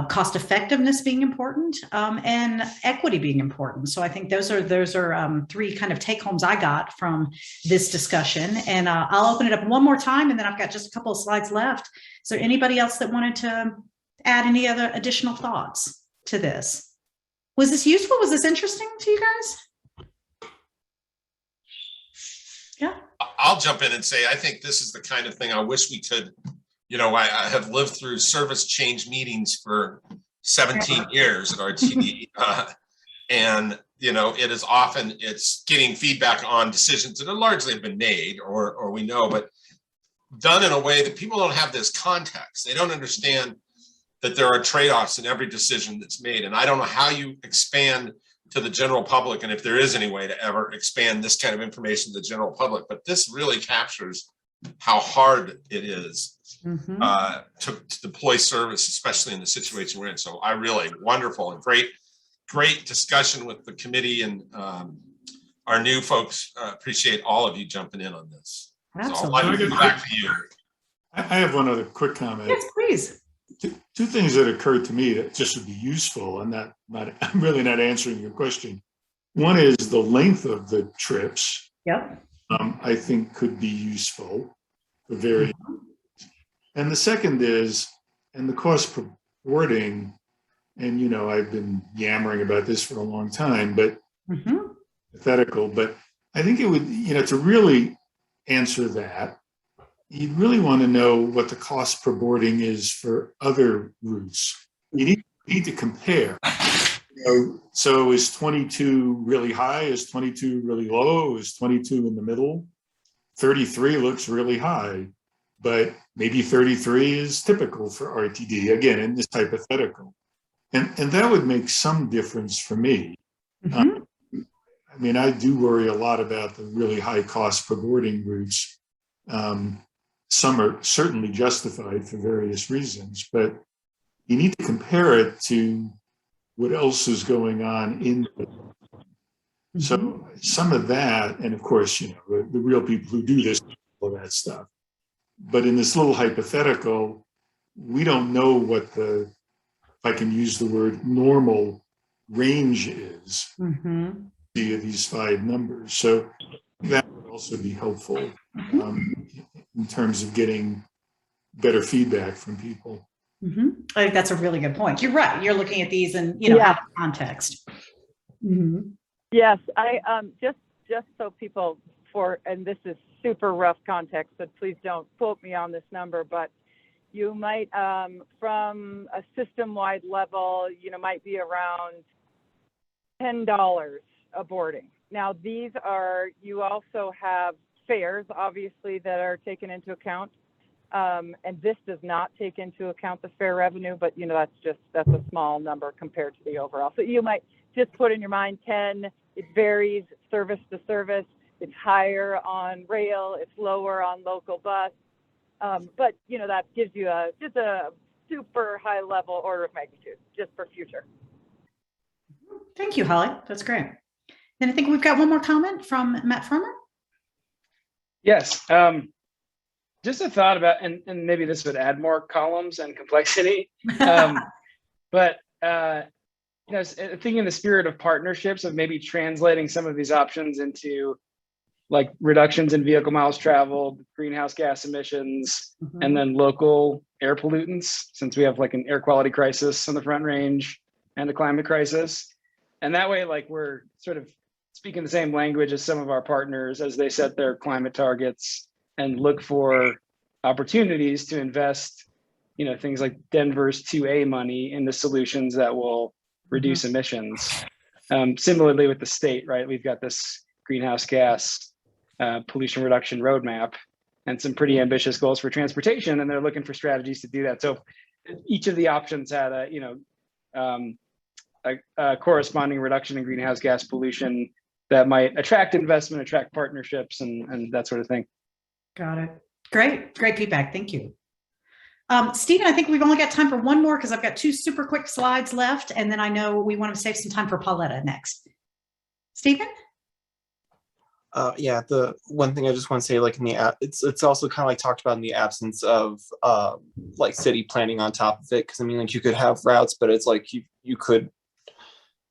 Cost effectiveness being important, and equity being important. So I think those are 3 kind of take homes I got from this discussion. And I'll open it up one more time, and then I've got just a couple of slides left. Is there anybody else that wanted to add any other additional thoughts to this? Was this useful? Was this interesting to you guys? Yeah. I'll jump in and say, I think this is the kind of thing I wish we could. I have lived through service change meetings for 17 years at RTD. And, it is often, it's getting feedback on decisions that are largely have been made or we know, but done in a way that people don't have this context. They don't understand that there are trade-offs in every decision that's made. And I don't know how you expand to the general public, and if there is any way to ever expand this kind of information to the general public, but this really captures how hard it is to deploy service, especially in the situation we're in. So I really wonderful and great discussion with the committee and our new folks. Appreciate all of you jumping in on this. Absolutely. So I'll give it back to you. I have one other quick comment. Yes, please. Two things that occurred to me that just would be useful, and I'm really not answering your question. One is the length of the trips. Yep. I think could be useful for various. And the second is, and the cost per boarding, and I've been yammering about this for a long time, but hypothetical, but I think it would, to really answer that, you'd really want to know what the cost per boarding is for other routes. You need to compare. So is 22 really high? Is 22 really low? Is 22 in the middle? 33 looks really high, but maybe 33 is typical for RTD, again, in this hypothetical. And that would make some difference for me. I do worry a lot about the really high cost per boarding routes. Some are certainly justified for various reasons, but you need to compare it to what else is going on in so some of that, and of course, the real people who do this, all that stuff. But in this little hypothetical, we don't know what if I can use the word normal range is, these 5 numbers. So that would also be helpful in terms of getting better feedback from people. I think that's a really good point. You're right. You're looking at these and out of context. Yes, I just so people and this is super rough context, but please don't quote me on this number, but you might from a system-wide level, might be around $10 a boarding. Now these you also have fares, obviously, that are taken into account. And this does not take into account the fare revenue, but that's a small number compared to the overall. So you might just put in your mind 10. It varies service to service. It's higher on rail. It's lower on local bus. But that gives you just a super high level order of magnitude just for future. Thank you, Holly. That's great. And I think we've got one more comment from Matt Frommer. Yes. Just a thought about, and maybe this would add more columns and complexity, but thinking in the spirit of partnerships of maybe translating some of these options into like reductions in vehicle miles traveled, greenhouse gas emissions, and then local air pollutants, since we have like an air quality crisis on the Front Range and a climate crisis. And that way, like, we're sort of speaking the same language as some of our partners as they set their climate targets and look for opportunities to invest, things like Denver's 2A money into solutions that will reduce emissions. Similarly with the state, right? We've got this greenhouse gas pollution reduction roadmap and some pretty ambitious goals for transportation, and they're looking for strategies to do that. So each of the options had a corresponding reduction in greenhouse gas pollution that might attract investment, attract partnerships, and that sort of thing. Got it. Great feedback. Thank you. Stephen, I think we've only got time for one more because I've got 2 super quick slides left, and then I know we want to save some time for Pauletta next. Stephen? Yeah, the one thing I just want to say, like in the app, it's also kind of like talked about in the absence of like city planning on top of it. Because I mean, like you could have routes, but it's like you could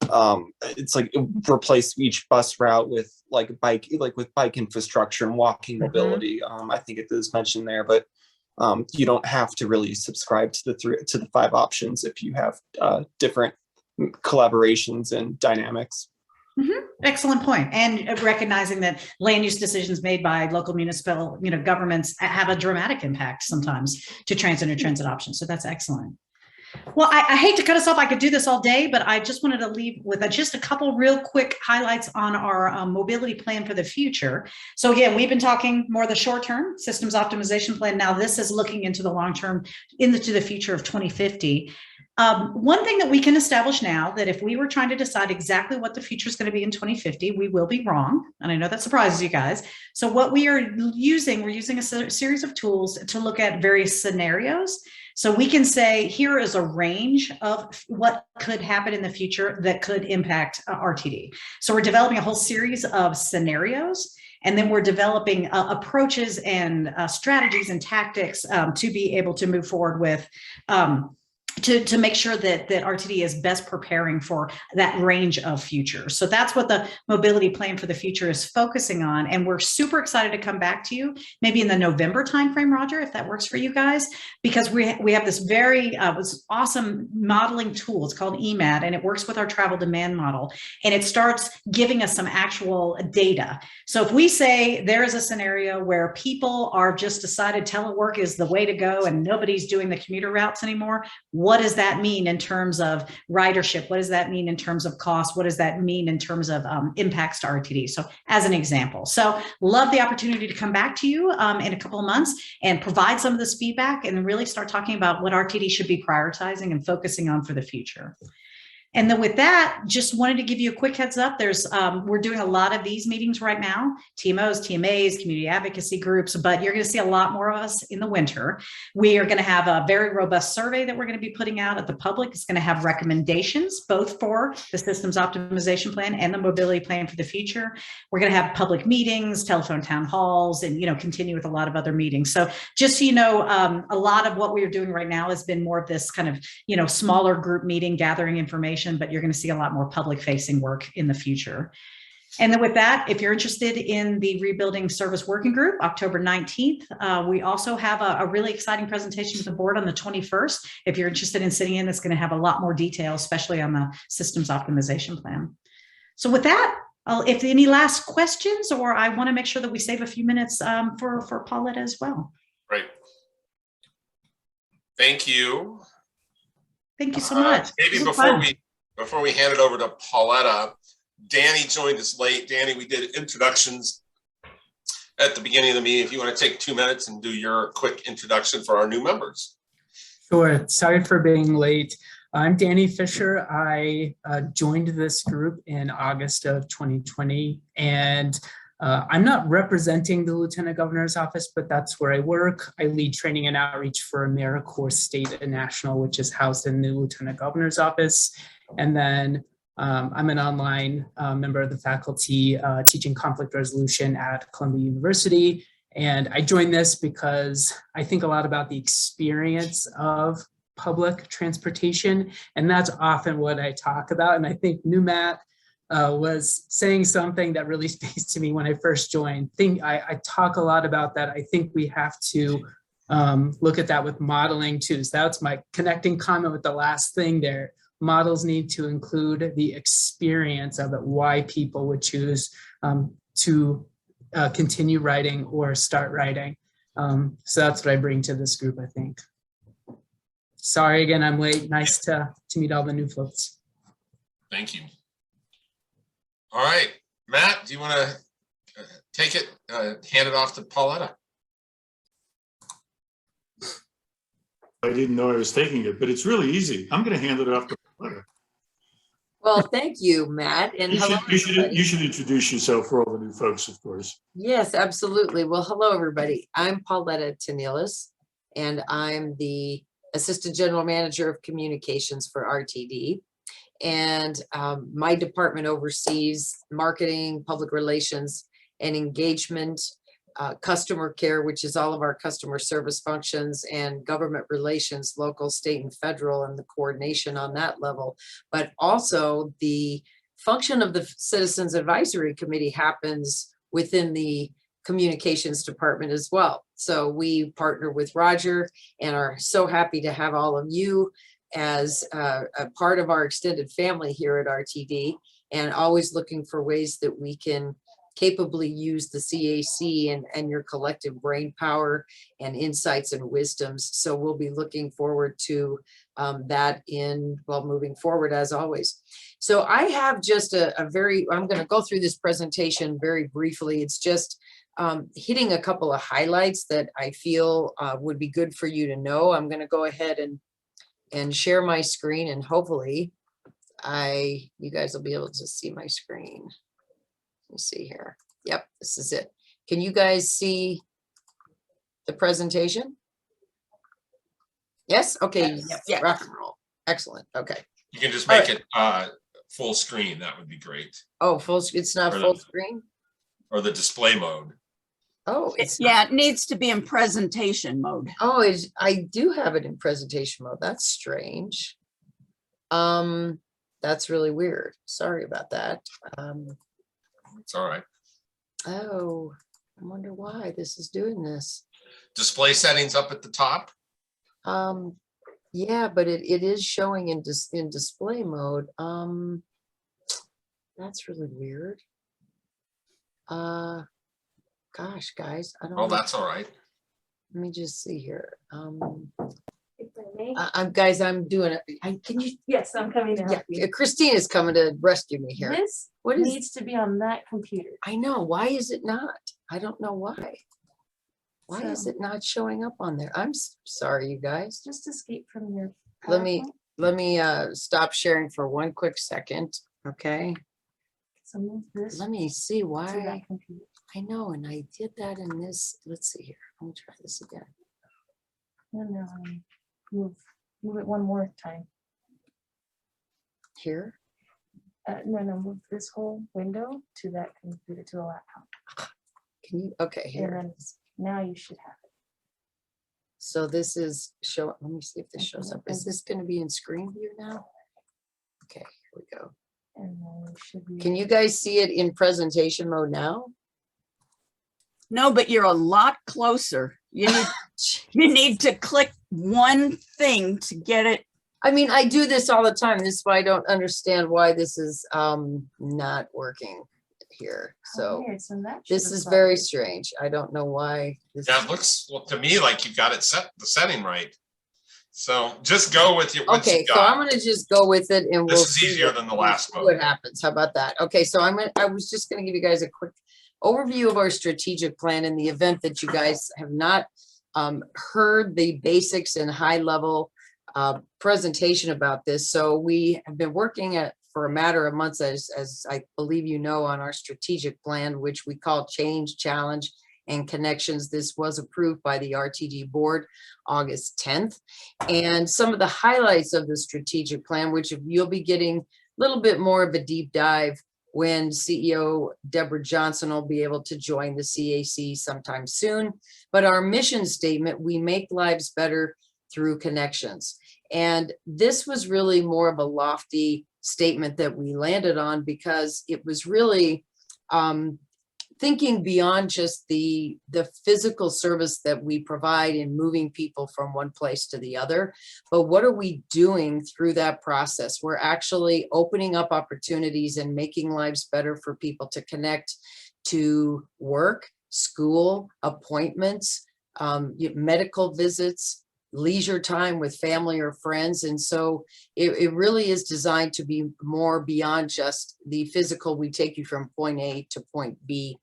it's like replace each bus route with like bike infrastructure and walking mobility. I think it is mentioned there, but you don't have to really subscribe to the 5 options if you have different collaborations and dynamics. Excellent point. And recognizing that land use decisions made by local municipal, governments have a dramatic impact sometimes to transit and transit options. So that's excellent. Well, I hate to cut us off. I could do this all day, but I just wanted to leave with just a couple real quick highlights on our mobility plan for the future. So again, we've been talking more the short-term systems optimization plan. Now this is looking into the long-term, into the future of 2050. One thing that we can establish now, that if we were trying to decide exactly what the future is going to be in 2050, we will be wrong. And I know that surprises you guys. So what we're using a series of tools to look at various scenarios. So we can say, here is a range of what could happen in the future that could impact RTD. So we're developing a whole series of scenarios, and then we're developing approaches and strategies and tactics to be able to move forward with to make sure that RTD is best preparing for that range of futures. So that's what the mobility plan for the future is focusing on. And we're super excited to come back to you maybe in the November timeframe, Roger, if that works for you guys, because we have this very this awesome modeling tool. It's called EMAT, and it works with our travel demand model. And it starts giving us some actual data. So if we say there is a scenario where people are just decided telework is the way to go and nobody's doing the commuter routes anymore, what does that mean in terms of ridership? What does that mean in terms of cost? What does that mean in terms of impacts to RTD? So as an example, so love the opportunity to come back to you in a couple of months and provide some of this feedback and really start talking about what RTD should be prioritizing and focusing on for the future. And then with that, just wanted to give you a quick heads up. We're doing a lot of these meetings right now, TMOs, TMAs, community advocacy groups, but you're going to see a lot more of us in the winter. We are going to have a very robust survey that we're going to be putting out at the public. It's going to have recommendations both for the systems optimization plan and the mobility plan for the future. We're going to have public meetings, telephone town halls, and continue with a lot of other meetings. So just so you know, a lot of what we're doing right now has been more of this kind of smaller group meeting, gathering information, but you're going to see a lot more public facing work in the future. And then with that, if you're interested in the Rebuilding Service Working Group, October 19th, we also have a really exciting presentation to the board on the 21st. If you're interested in sitting in, it's going to have a lot more detail, especially on the systems optimization plan. So with that, if any last questions, or I want to make sure that we save a few minutes for Pauletta as well. Right. Thank you. Thank you so much. Maybe before we hand it over to Pauletta, Danny joined us late. Danny, we did introductions at the beginning of the meeting. If you want to take 2 minutes and do your quick introduction for our new members. Sure. Sorry for being late. I'm Danny Fisher. I joined this group in August of 2020, and I'm not representing the Lieutenant Governor's office, but that's where I work. I lead training and outreach for AmeriCorps State and National, which is housed in the Lieutenant Governor's office. And then I'm an online member of the faculty teaching conflict resolution at Columbia University. And I joined this because I think a lot about the experience of public transportation. And that's often what I talk about. And I think Matt was saying something that really speaks to me when I first joined. I talk a lot about that. I think we have to look at that with modeling too. So that's my connecting comment with the last thing there. models need to include the experience of it, why people would choose to continue writing or start writing. So that's what I bring to this group, I think. Sorry again, I'm late. Nice to meet all the new folks. Thank you. All right, Matt, do you want to take it, hand it off to Pauletta? I didn't know I was taking it, but it's really easy. I'm going to hand it off to Pauletta. Well, thank you, Matt, and hello, everybody. You should introduce yourself for all the new folks, of course. Yes, absolutely. Well, hello, everybody. I'm Pauletta Tanilis, and I'm the Assistant General Manager of Communications for RTD. And my department oversees marketing, public relations, and engagement, customer care, which is all of our customer service functions, and government relations, local, state, and federal, and the coordination on that level. But also the function of the Citizens Advisory Committee happens within the communications department as well. So we partner with Roger and are so happy to have all of you as a part of our extended family here at RTD, and always looking for ways that we can capably use the CAC and your collective brain power and insights and wisdoms. So we'll be looking forward to that moving forward as always. So I have just I'm going to go through this presentation very briefly. It's just hitting a couple of highlights that I feel would be good for you to know. I'm going to go ahead and share my screen, and hopefully you guys will be able to see my screen. Let me see here. Yep, this is it. Can you guys see the presentation? Yes? Okay. Yep. Rock and roll. Excellent. Okay. You can just make it full screen. That would be great. Oh, full. It's not full screen? Or the display mode. Oh, it needs to be in presentation mode. Oh, I do have it in presentation mode. That's strange. That's really weird. Sorry about that. It's all right. Oh, I wonder why this is doing this. Display settings up at the top. Yeah, but it is showing in display mode. That's really weird. Gosh, guys, I don't know. That's all right. Let me just see here. Guys, I'm doing it. Can you? Yes, I'm coming to help you. Christine is coming to rescue me here. This needs to be on that computer. I know. Why is it not? I don't know why. Why is it not showing up on there? I'm sorry, you guys. Just escape from your PowerPoint. Let me stop sharing for one quick second. Okay. So move this. Let me see why. To that computer. I know, and I did that in this. Let's see here. Let me try this again. No, move it one more time. Here? No, move this whole window to that computer, to the laptop. Can you? Okay, here. And then now you should have it. So this is show. Let me see if this shows up. Is this going to be in screen view now? Okay, here we go. And then you should be. Can you guys see it in presentation mode now? No, but you're a lot closer. You need to click one thing to get it. I mean, I do this all the time. This is why I don't understand why this is not working here. So this is very strange. I don't know why. It looks to me like you got it set, the setting right. So just go with your. Okay, so I'm going to just go with it, and this is easier than the last one. What happens? How about that? Okay, so I was just going to give you guys a quick overview of our strategic plan in the event that you guys have not heard the basics and high level presentation about this. So we have been working for a matter of months, as I believe you know, on our strategic plan, which we call Change, Challenge, and Connections. This was approved by the RTD board August 10th. And some of the highlights of the strategic plan, which you'll be getting a little bit more of a deep dive when CEO Deborah Johnson will be able to join the CAC sometime soon. But our mission statement, we make lives better through connections. And this was really more of a lofty statement that we landed on, because it was really thinking beyond just the physical service that we provide in moving people from one place to the other, but what are we doing through that process? We're actually opening up opportunities and making lives better for people to connect to work, school, appointments, medical visits, leisure time with family or friends. And so it really is designed to be more beyond just the physical. We take you from point A to point B.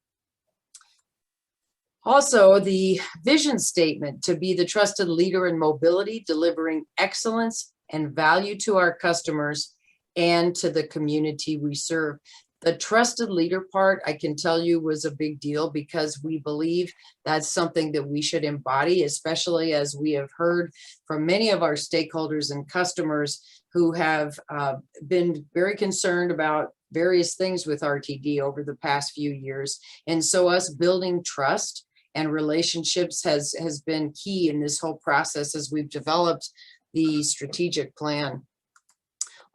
Also, the vision statement to be the trusted leader in mobility, delivering excellence and value to our customers and to the community we serve. The trusted leader part, I can tell you, was a big deal because we believe that's something that we should embody, especially as we have heard from many of our stakeholders and customers who have been very concerned about various things with RTD over the past few years. And so us building trust and relationships has been key in this whole process as we've developed the strategic plan.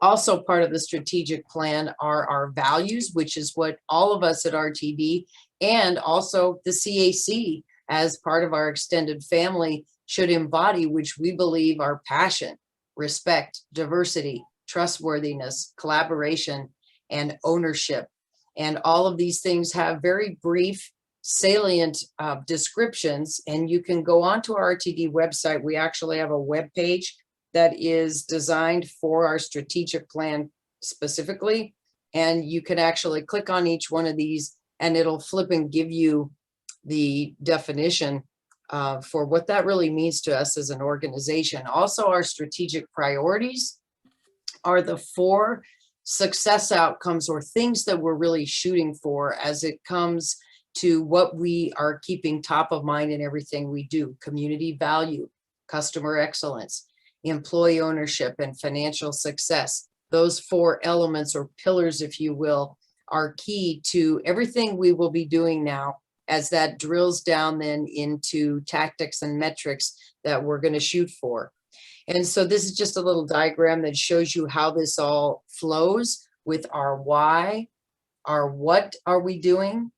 Also part of the strategic plan are our values, which is what all of us at RTD and also the CAC as part of our extended family should embody, which we believe are passion, respect, diversity, trustworthiness, collaboration, and ownership. And all of these things have very brief, salient descriptions, and you can go onto our RTD website. We actually have a web page that is designed for our strategic plan specifically, and you can actually click on each one of these and it'll flip and give you the definition for what that really means to us as an organization. Also, our strategic priorities are the 4 success outcomes or things that we're really shooting for as it comes to what we are keeping top of mind in everything we do: community value, customer excellence, employee ownership, and financial success. Those 4 elements or pillars, if you will, are key to everything we will be doing now as that drills down then into tactics and metrics that we're going to shoot for. And so this is just a little diagram that shows you how this all flows with our why, our what are we doing,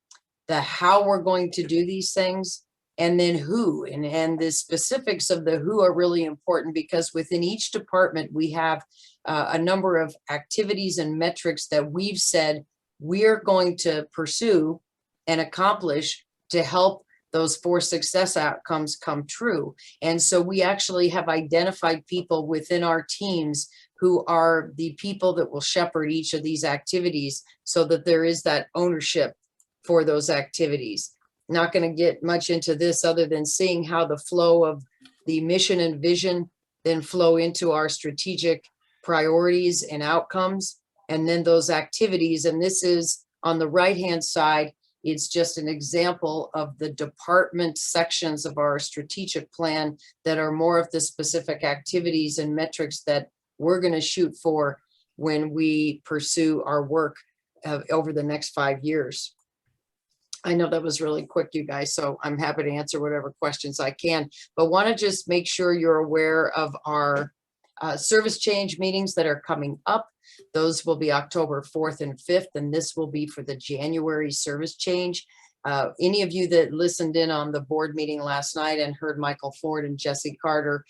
the how we're going to do these things, and then who. And the specifics of the who are really important because within each department, we have a number of activities and metrics that we've said we're going to pursue and accomplish to help those 4 success outcomes come true. And so we actually have identified people within our teams who are the people that will shepherd each of these activities so that there is that ownership for those activities. Not going to get much into this other than seeing how the flow of the mission and vision then flow into our strategic priorities and outcomes, and then those activities. And this is on the right-hand side. It's just an example of the department sections of our strategic plan that are more of the specific activities and metrics that we're going to shoot for when we pursue our work over the next 5 years. I know that was really quick, you guys, so I'm happy to answer whatever questions I can, but want to just make sure you're aware of our service change meetings that are coming up. Those will be October 4th and 5th, and this will be for the January service change. Any of you that listened in on the board meeting last night and heard Michael Ford and Jesse Carter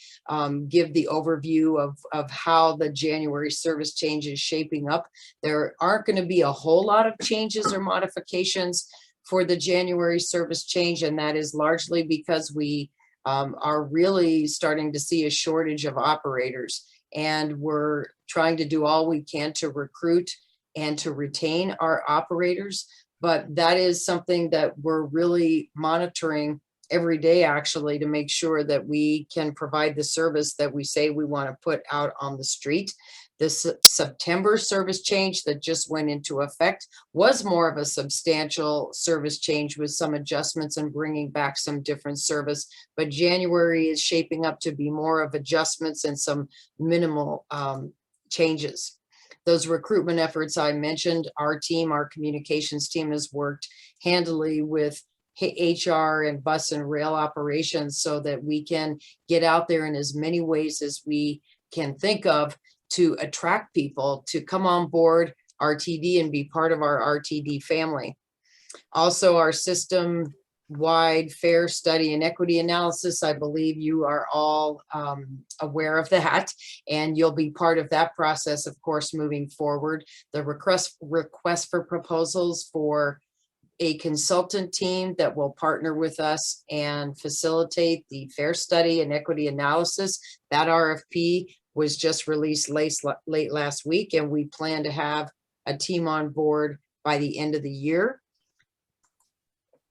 give the overview of how the January service change is shaping up, there aren't going to be a whole lot of changes or modifications for the January service change, and that is largely because we are really starting to see a shortage of operators, and we're trying to do all we can to recruit and to retain our operators. But that is something that we're really monitoring every day, actually, to make sure that we can provide the service that we say we want to put out on the street. This September service change that just went into effect was more of a substantial service change with some adjustments and bringing back some different service. But January is shaping up to be more of adjustments and some minimal changes. Those recruitment efforts I mentioned, our team, our communications team has worked handily with HR and bus and rail operations so that we can get out there in as many ways as we can think of to attract people to come on board RTD and be part of our RTD family. Also, our system-wide fair study and equity analysis, I believe you are all aware of that, and you'll be part of that process, of course, moving forward. The request for proposals for a consultant team that will partner with us and facilitate the fair study and equity analysis. That RFP was just released late last week, and we plan to have a team on board by the end of the year.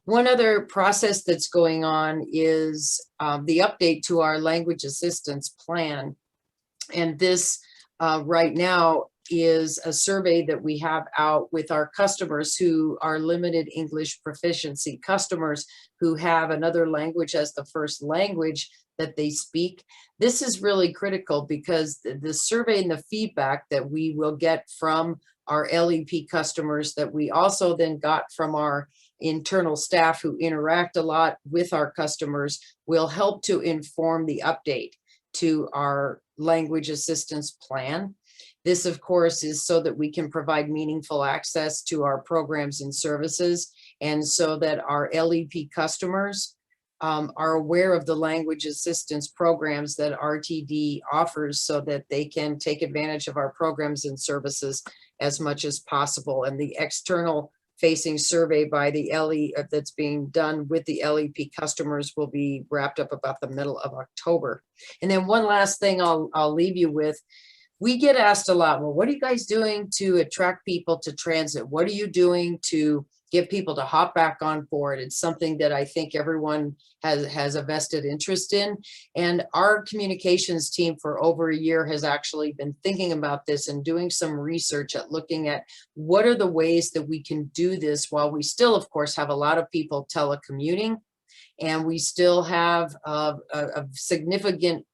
One other process that's going on is the update to our language assistance plan. And this right now is a survey that we have out with our customers who are limited English proficiency, customers who have another language as the first language that they speak. This is really critical because the survey and the feedback that we will get from our LEP customers, that we also then got from our internal staff who interact a lot with our customers, will help to inform the update to our language assistance plan. This, of course, is so that we can provide meaningful access to our programs and services, and so that our LEP customers are aware of the language assistance programs that RTD offers, so that they can take advantage of our programs and services as much as possible. And the external facing survey by the that's being done with the LEP customers will be wrapped up about the middle of October. And then one last thing I'll leave you with. We get asked a lot, well, what are you guys doing to attract people to transit? What are you doing to get people to hop back on board? It's something that I think everyone has a vested interest in. And our communications team for over a year has actually been thinking about this and doing some research at looking at what are the ways that we can do this while we still, of course, have a lot of people telecommuting, and we still have a significant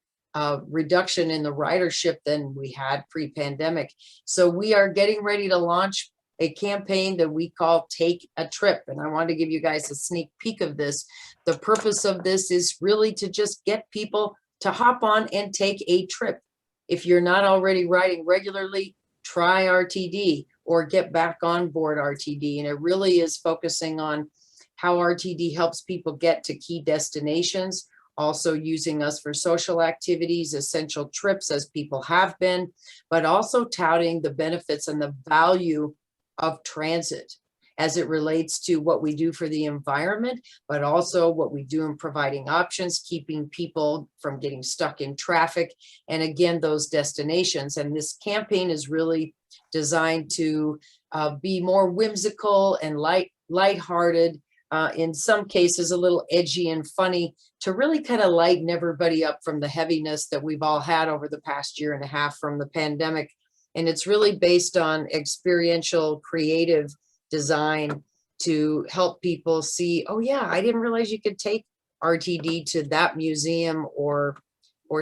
reduction in the ridership than we had pre-pandemic. So we are getting ready to launch a campaign that we call Take a Trip. And I want to give you guys a sneak peek of this. The purpose of this is really to just get people to hop on and take a trip. If you're not already riding regularly, try RTD or get back on board RTD. And it really is focusing on how RTD helps people get to key destinations, also using us for social activities, essential trips as people have been, but also touting the benefits and the value of transit as it relates to what we do for the environment, but also what we do in providing options, keeping people from getting stuck in traffic, and again, those destinations. And this campaign is really designed to be more whimsical and lighthearted, in some cases a little edgy and funny, to really kind of lighten everybody up from the heaviness that we've all had over the past year and a half from the pandemic. And it's really based on experiential creative design to help people see, oh yeah, I didn't realize you could take RTD to that museum or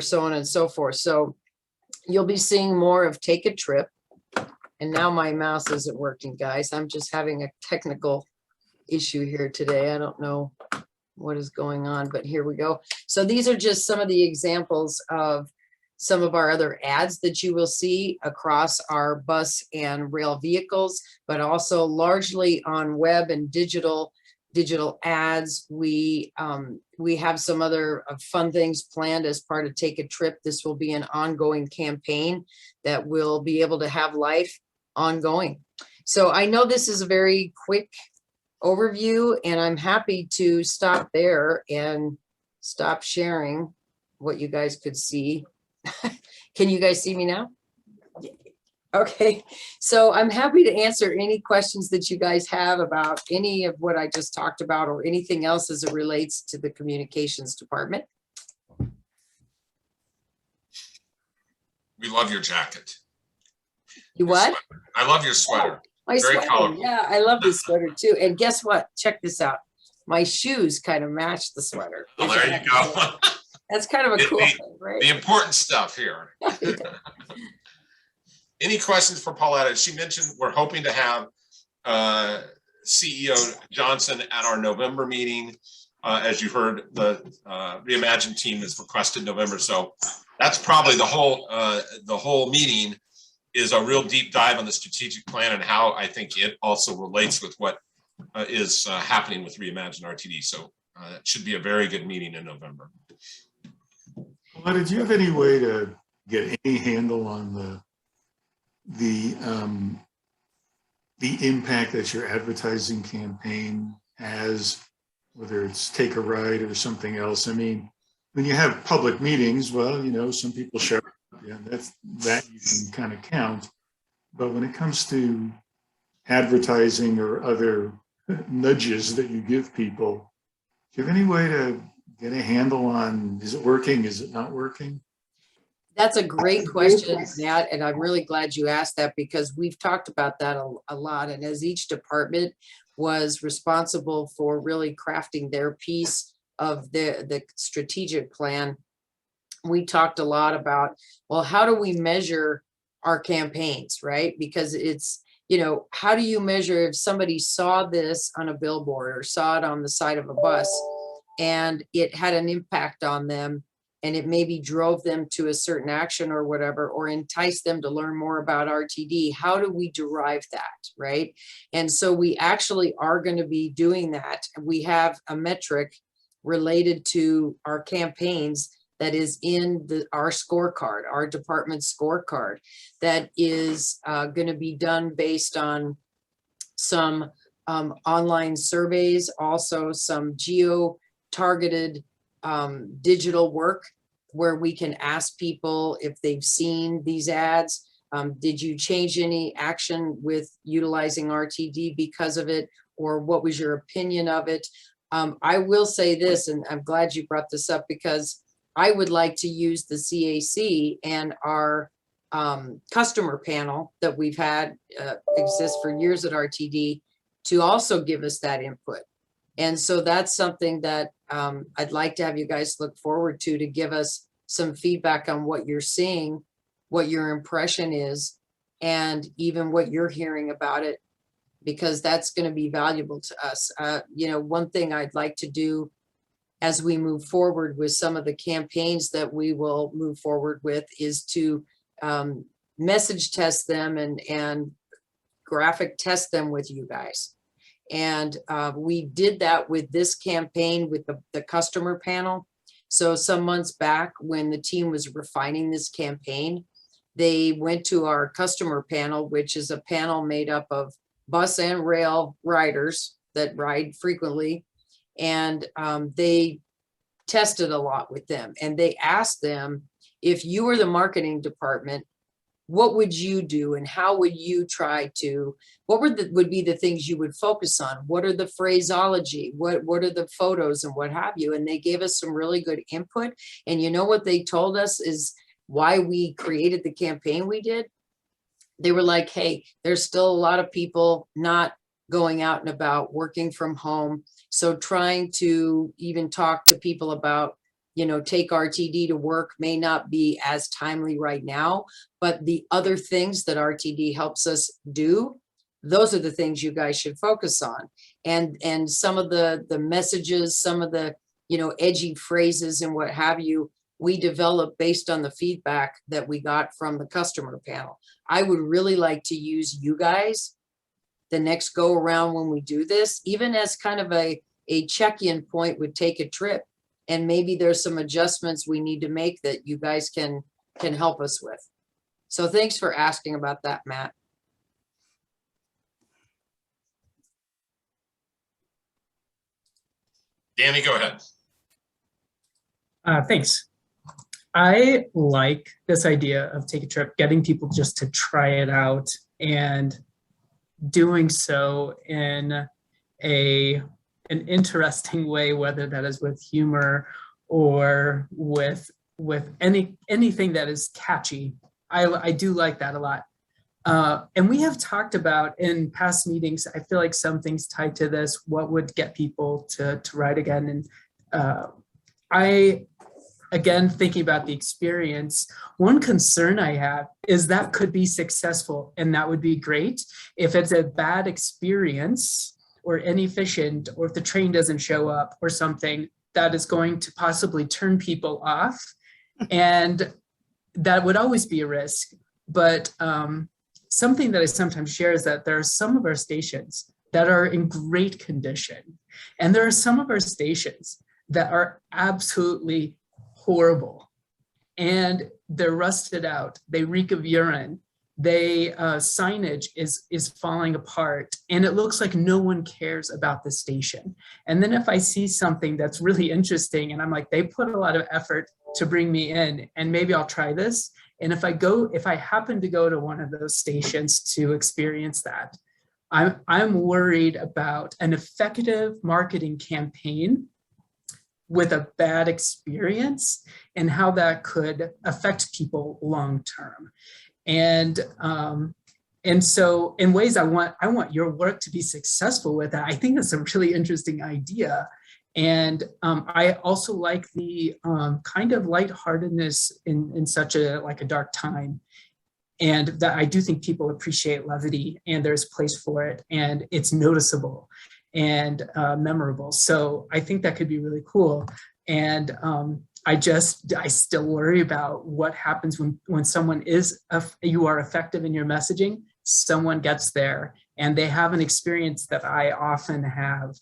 so on and so forth. So you'll be seeing more of Take a Trip. And now my mouse isn't working, guys. I'm just having a technical issue here today. I don't know what is going on, but here we go. So these are just some of the examples of some of our other ads that you will see across our bus and rail vehicles, but also largely on web and digital ads. We have some other fun things planned as part of Take a Trip. This will be an ongoing campaign that will be able to have life ongoing. So I know this is a very quick overview, and I'm happy to stop there and stop sharing what you guys could see. Can you guys see me now? Okay, so I'm happy to answer any questions that you guys have about any of what I just talked about or anything else as it relates to the communications department. We love your jacket. You what? I love your sweater. My Very sweater, colorful. yeah, I love this sweater too. And guess what? Check this out. My shoes kind of match the sweater. Oh, there you go. That's kind of a cool thing, right? The important stuff here. Any questions for Pauletta? She mentioned we're hoping to have CEO Johnson at our November meeting. As you heard, the Reimagine team has requested November, so that's probably the whole meeting is a real deep dive on the strategic plan and how I think it also relates with what is happening with Reimagine RTD. So it should be a very good meeting in November. Well, did you have any way to get any handle on the impact that your advertising campaign has, whether it's Take a Ride or something else? I mean, when you have public meetings, well, you know, some people show up, yeah, that you can kind of count. But when it comes to advertising or other nudges that you give people, do you have any way to get a handle on, is it working, is it not working? That's a great question, Matt, and I'm really glad you asked that because we've talked about that a lot. And as each department was responsible for really crafting their piece of the strategic plan, we talked a lot about, well, how do we measure our campaigns, right? Because it's, you know, how do you measure if somebody saw this on a billboard or saw it on the side of a bus and it had an impact on them, and it maybe drove them to a certain action or whatever, or enticed them to learn more about RTD? How do we derive that, right? And so we actually are going to be doing that. We have a metric related to our campaigns that is in our scorecard, our department scorecard, that is going to be done based on some online surveys, also some geo-targeted digital work where we can ask people if they've seen these ads. Did you change any action with utilizing RTD because of it? Or what was your opinion of it? I will say this, and I'm glad you brought this up, because I would like to use the CAC and our customer panel that we've had exist for years at RTD to also give us that input. And so that's something that I'd like to have you guys look forward to give us some feedback on what you're seeing, what your impression is, and even what you're hearing about it, because that's going to be valuable to us. You know, one thing I'd like to do as we move forward with some of the campaigns that we will move forward with is to message test them and graphic test them with you guys. And we did that with this campaign with the customer panel. So some months back when the team was refining this campaign, they went to our customer panel, which is a panel made up of bus and rail riders that ride frequently. And they tested a lot with them, and they asked them, if you were the marketing department, what would you do and how would you try to, what would be the things you would focus on? What are the phraseology? What are the photos and what have you? And they gave us some really good input. And you know what they told us is why we created the campaign we did? They were like, hey, there's still a lot of people not going out and about, working from home. So trying to even talk to people about, you know, take RTD to work may not be as timely right now, but the other things that RTD helps us do, those are the things you guys should focus on. And some of the messages, some of the, you know, edgy phrases and what have you, we developed based on the feedback that we got from the customer panel. I would really like to use you guys the next go around when we do this, even as kind of a check-in point with Take a Trip. And maybe there's some adjustments we need to make that you guys can help us with. So thanks for asking about that, Matt. Danny, go ahead. Thanks. I like this idea of Take a Trip, getting people just to try it out and doing so in an interesting way, whether that is with humor or with anything that is catchy. I do like that a lot. And we have talked about in past meetings, I feel like some things tied to this, what would get people to ride again. And again, thinking about the experience, one concern I have is that could be successful and that would be great. If it's a bad experience or inefficient, or if the train doesn't show up or something, that is going to possibly turn people off. And that would always be a risk. But something that I sometimes share is that there are some of our stations that are in great condition. And there are some of our stations that are absolutely horrible, and they're rusted out, they reek of urine, signage is falling apart, and it looks like no one cares about the station. And then if I see something that's really interesting and I'm like, they put a lot of effort to bring me in, and maybe I'll try this. And if I happen to go to one of those stations to experience that, I'm worried about an effective marketing campaign with a bad experience and how that could affect people long term. And so in ways I want your work to be successful with that. I think that's a really interesting idea. And I also like the kind of lightheartedness in such a dark time. And that I do think people appreciate levity, and there's a place for it, and it's noticeable and memorable. So I think that could be really cool. And I still worry about what happens when someone you are effective in your messaging, someone gets there and they have an experience that I often have.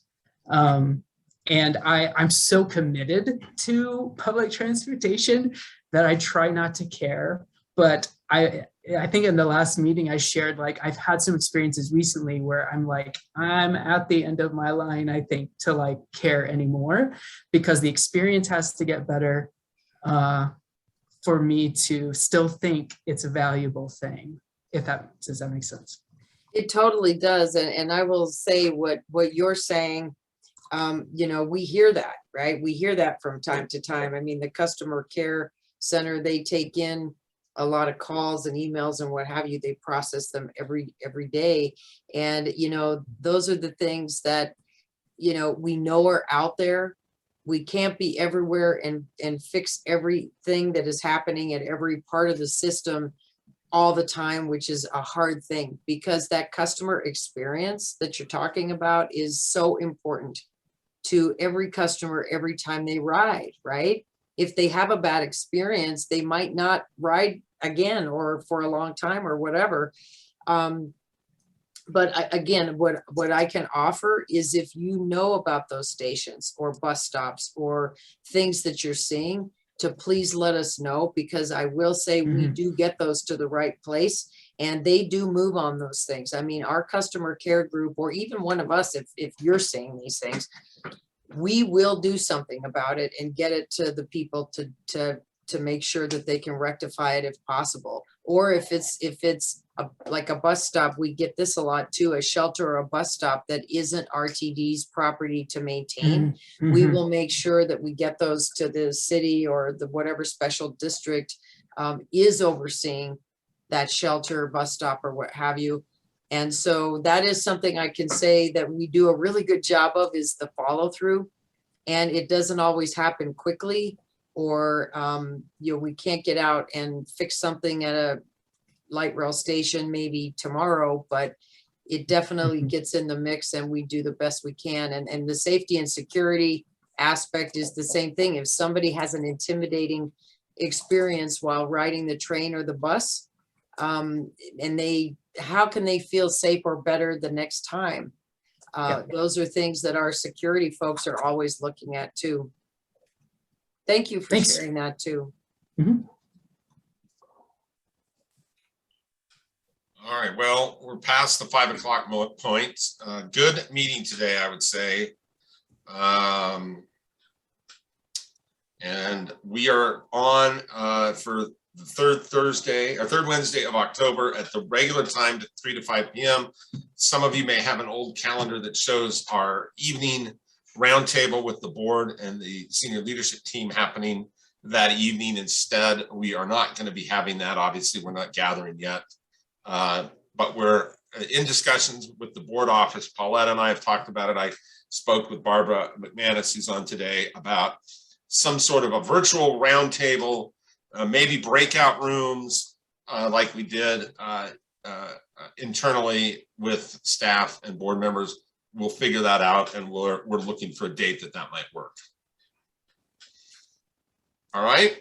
And I'm so committed to public transportation that I try not to care. But I think in the last meeting I shared, like, I've had some experiences recently where I'm like, I'm at the end of my line, I think, to like care anymore, because the experience has to get better for me to still think it's a valuable thing. Does that make sense? It totally does. And I will say what you're saying, we hear that, right? We hear that from time to time. I mean, the customer care center, they take in a lot of calls and emails and what have you. They process them every day. And, those are the things that, we know are out there. We can't be everywhere and fix everything that is happening at every part of the system all the time, which is a hard thing, because that customer experience that you're talking about is so important to every customer every time they ride, right? If they have a bad experience, they might not ride again or for a long time or whatever. But again, what I can offer is, if you know about those stations or bus stops or things that you're seeing, to please let us know, because I will say we do get those to the right place, and they do move on those things. I mean, our customer care group, or even one of us, if you're seeing these things, we will do something about it and get it to the people to make sure that they can rectify it if possible. Or if it's like a bus stop, we get this a lot too, a shelter or a bus stop that isn't RTD's property to maintain. We will make sure that we get those to the city or the whatever special district is overseeing that shelter, bus stop, or what have you. And so that is something I can say that we do a really good job of, is the follow through. And it doesn't always happen quickly, or we can't get out and fix something at a light rail station maybe tomorrow, but it definitely gets in the mix, and we do the best we can. And the safety and security aspect is the same thing. If somebody has an intimidating experience while riding the train or the bus, and how can they feel safe or better the next time? Those are things that our security folks are always looking at too. Thank you for sharing that too. All right, well, we're past the 5 o'clock point. Good meeting today, I would say. And we are on for the third Wednesday of October at the regular time, 3 to 5 p.m. Some of you may have an old calendar that shows our evening roundtable with the board and the senior leadership team happening that evening. Instead, we are not going to be having that. Obviously, we're not gathering yet. But we're in discussions with the board office. Paulette and I have talked about it. I spoke with Barbara McManus, who's on today, about some sort of a virtual roundtable, maybe breakout rooms like we did internally with staff and board members. We'll figure that out, and we're looking for a date that might work. All right.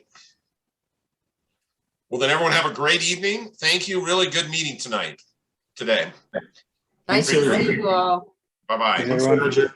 Well, then everyone have a great evening. Thank you. Really good meeting today. Nice to see you all. Bye-bye. Thanks, everyone. Roger.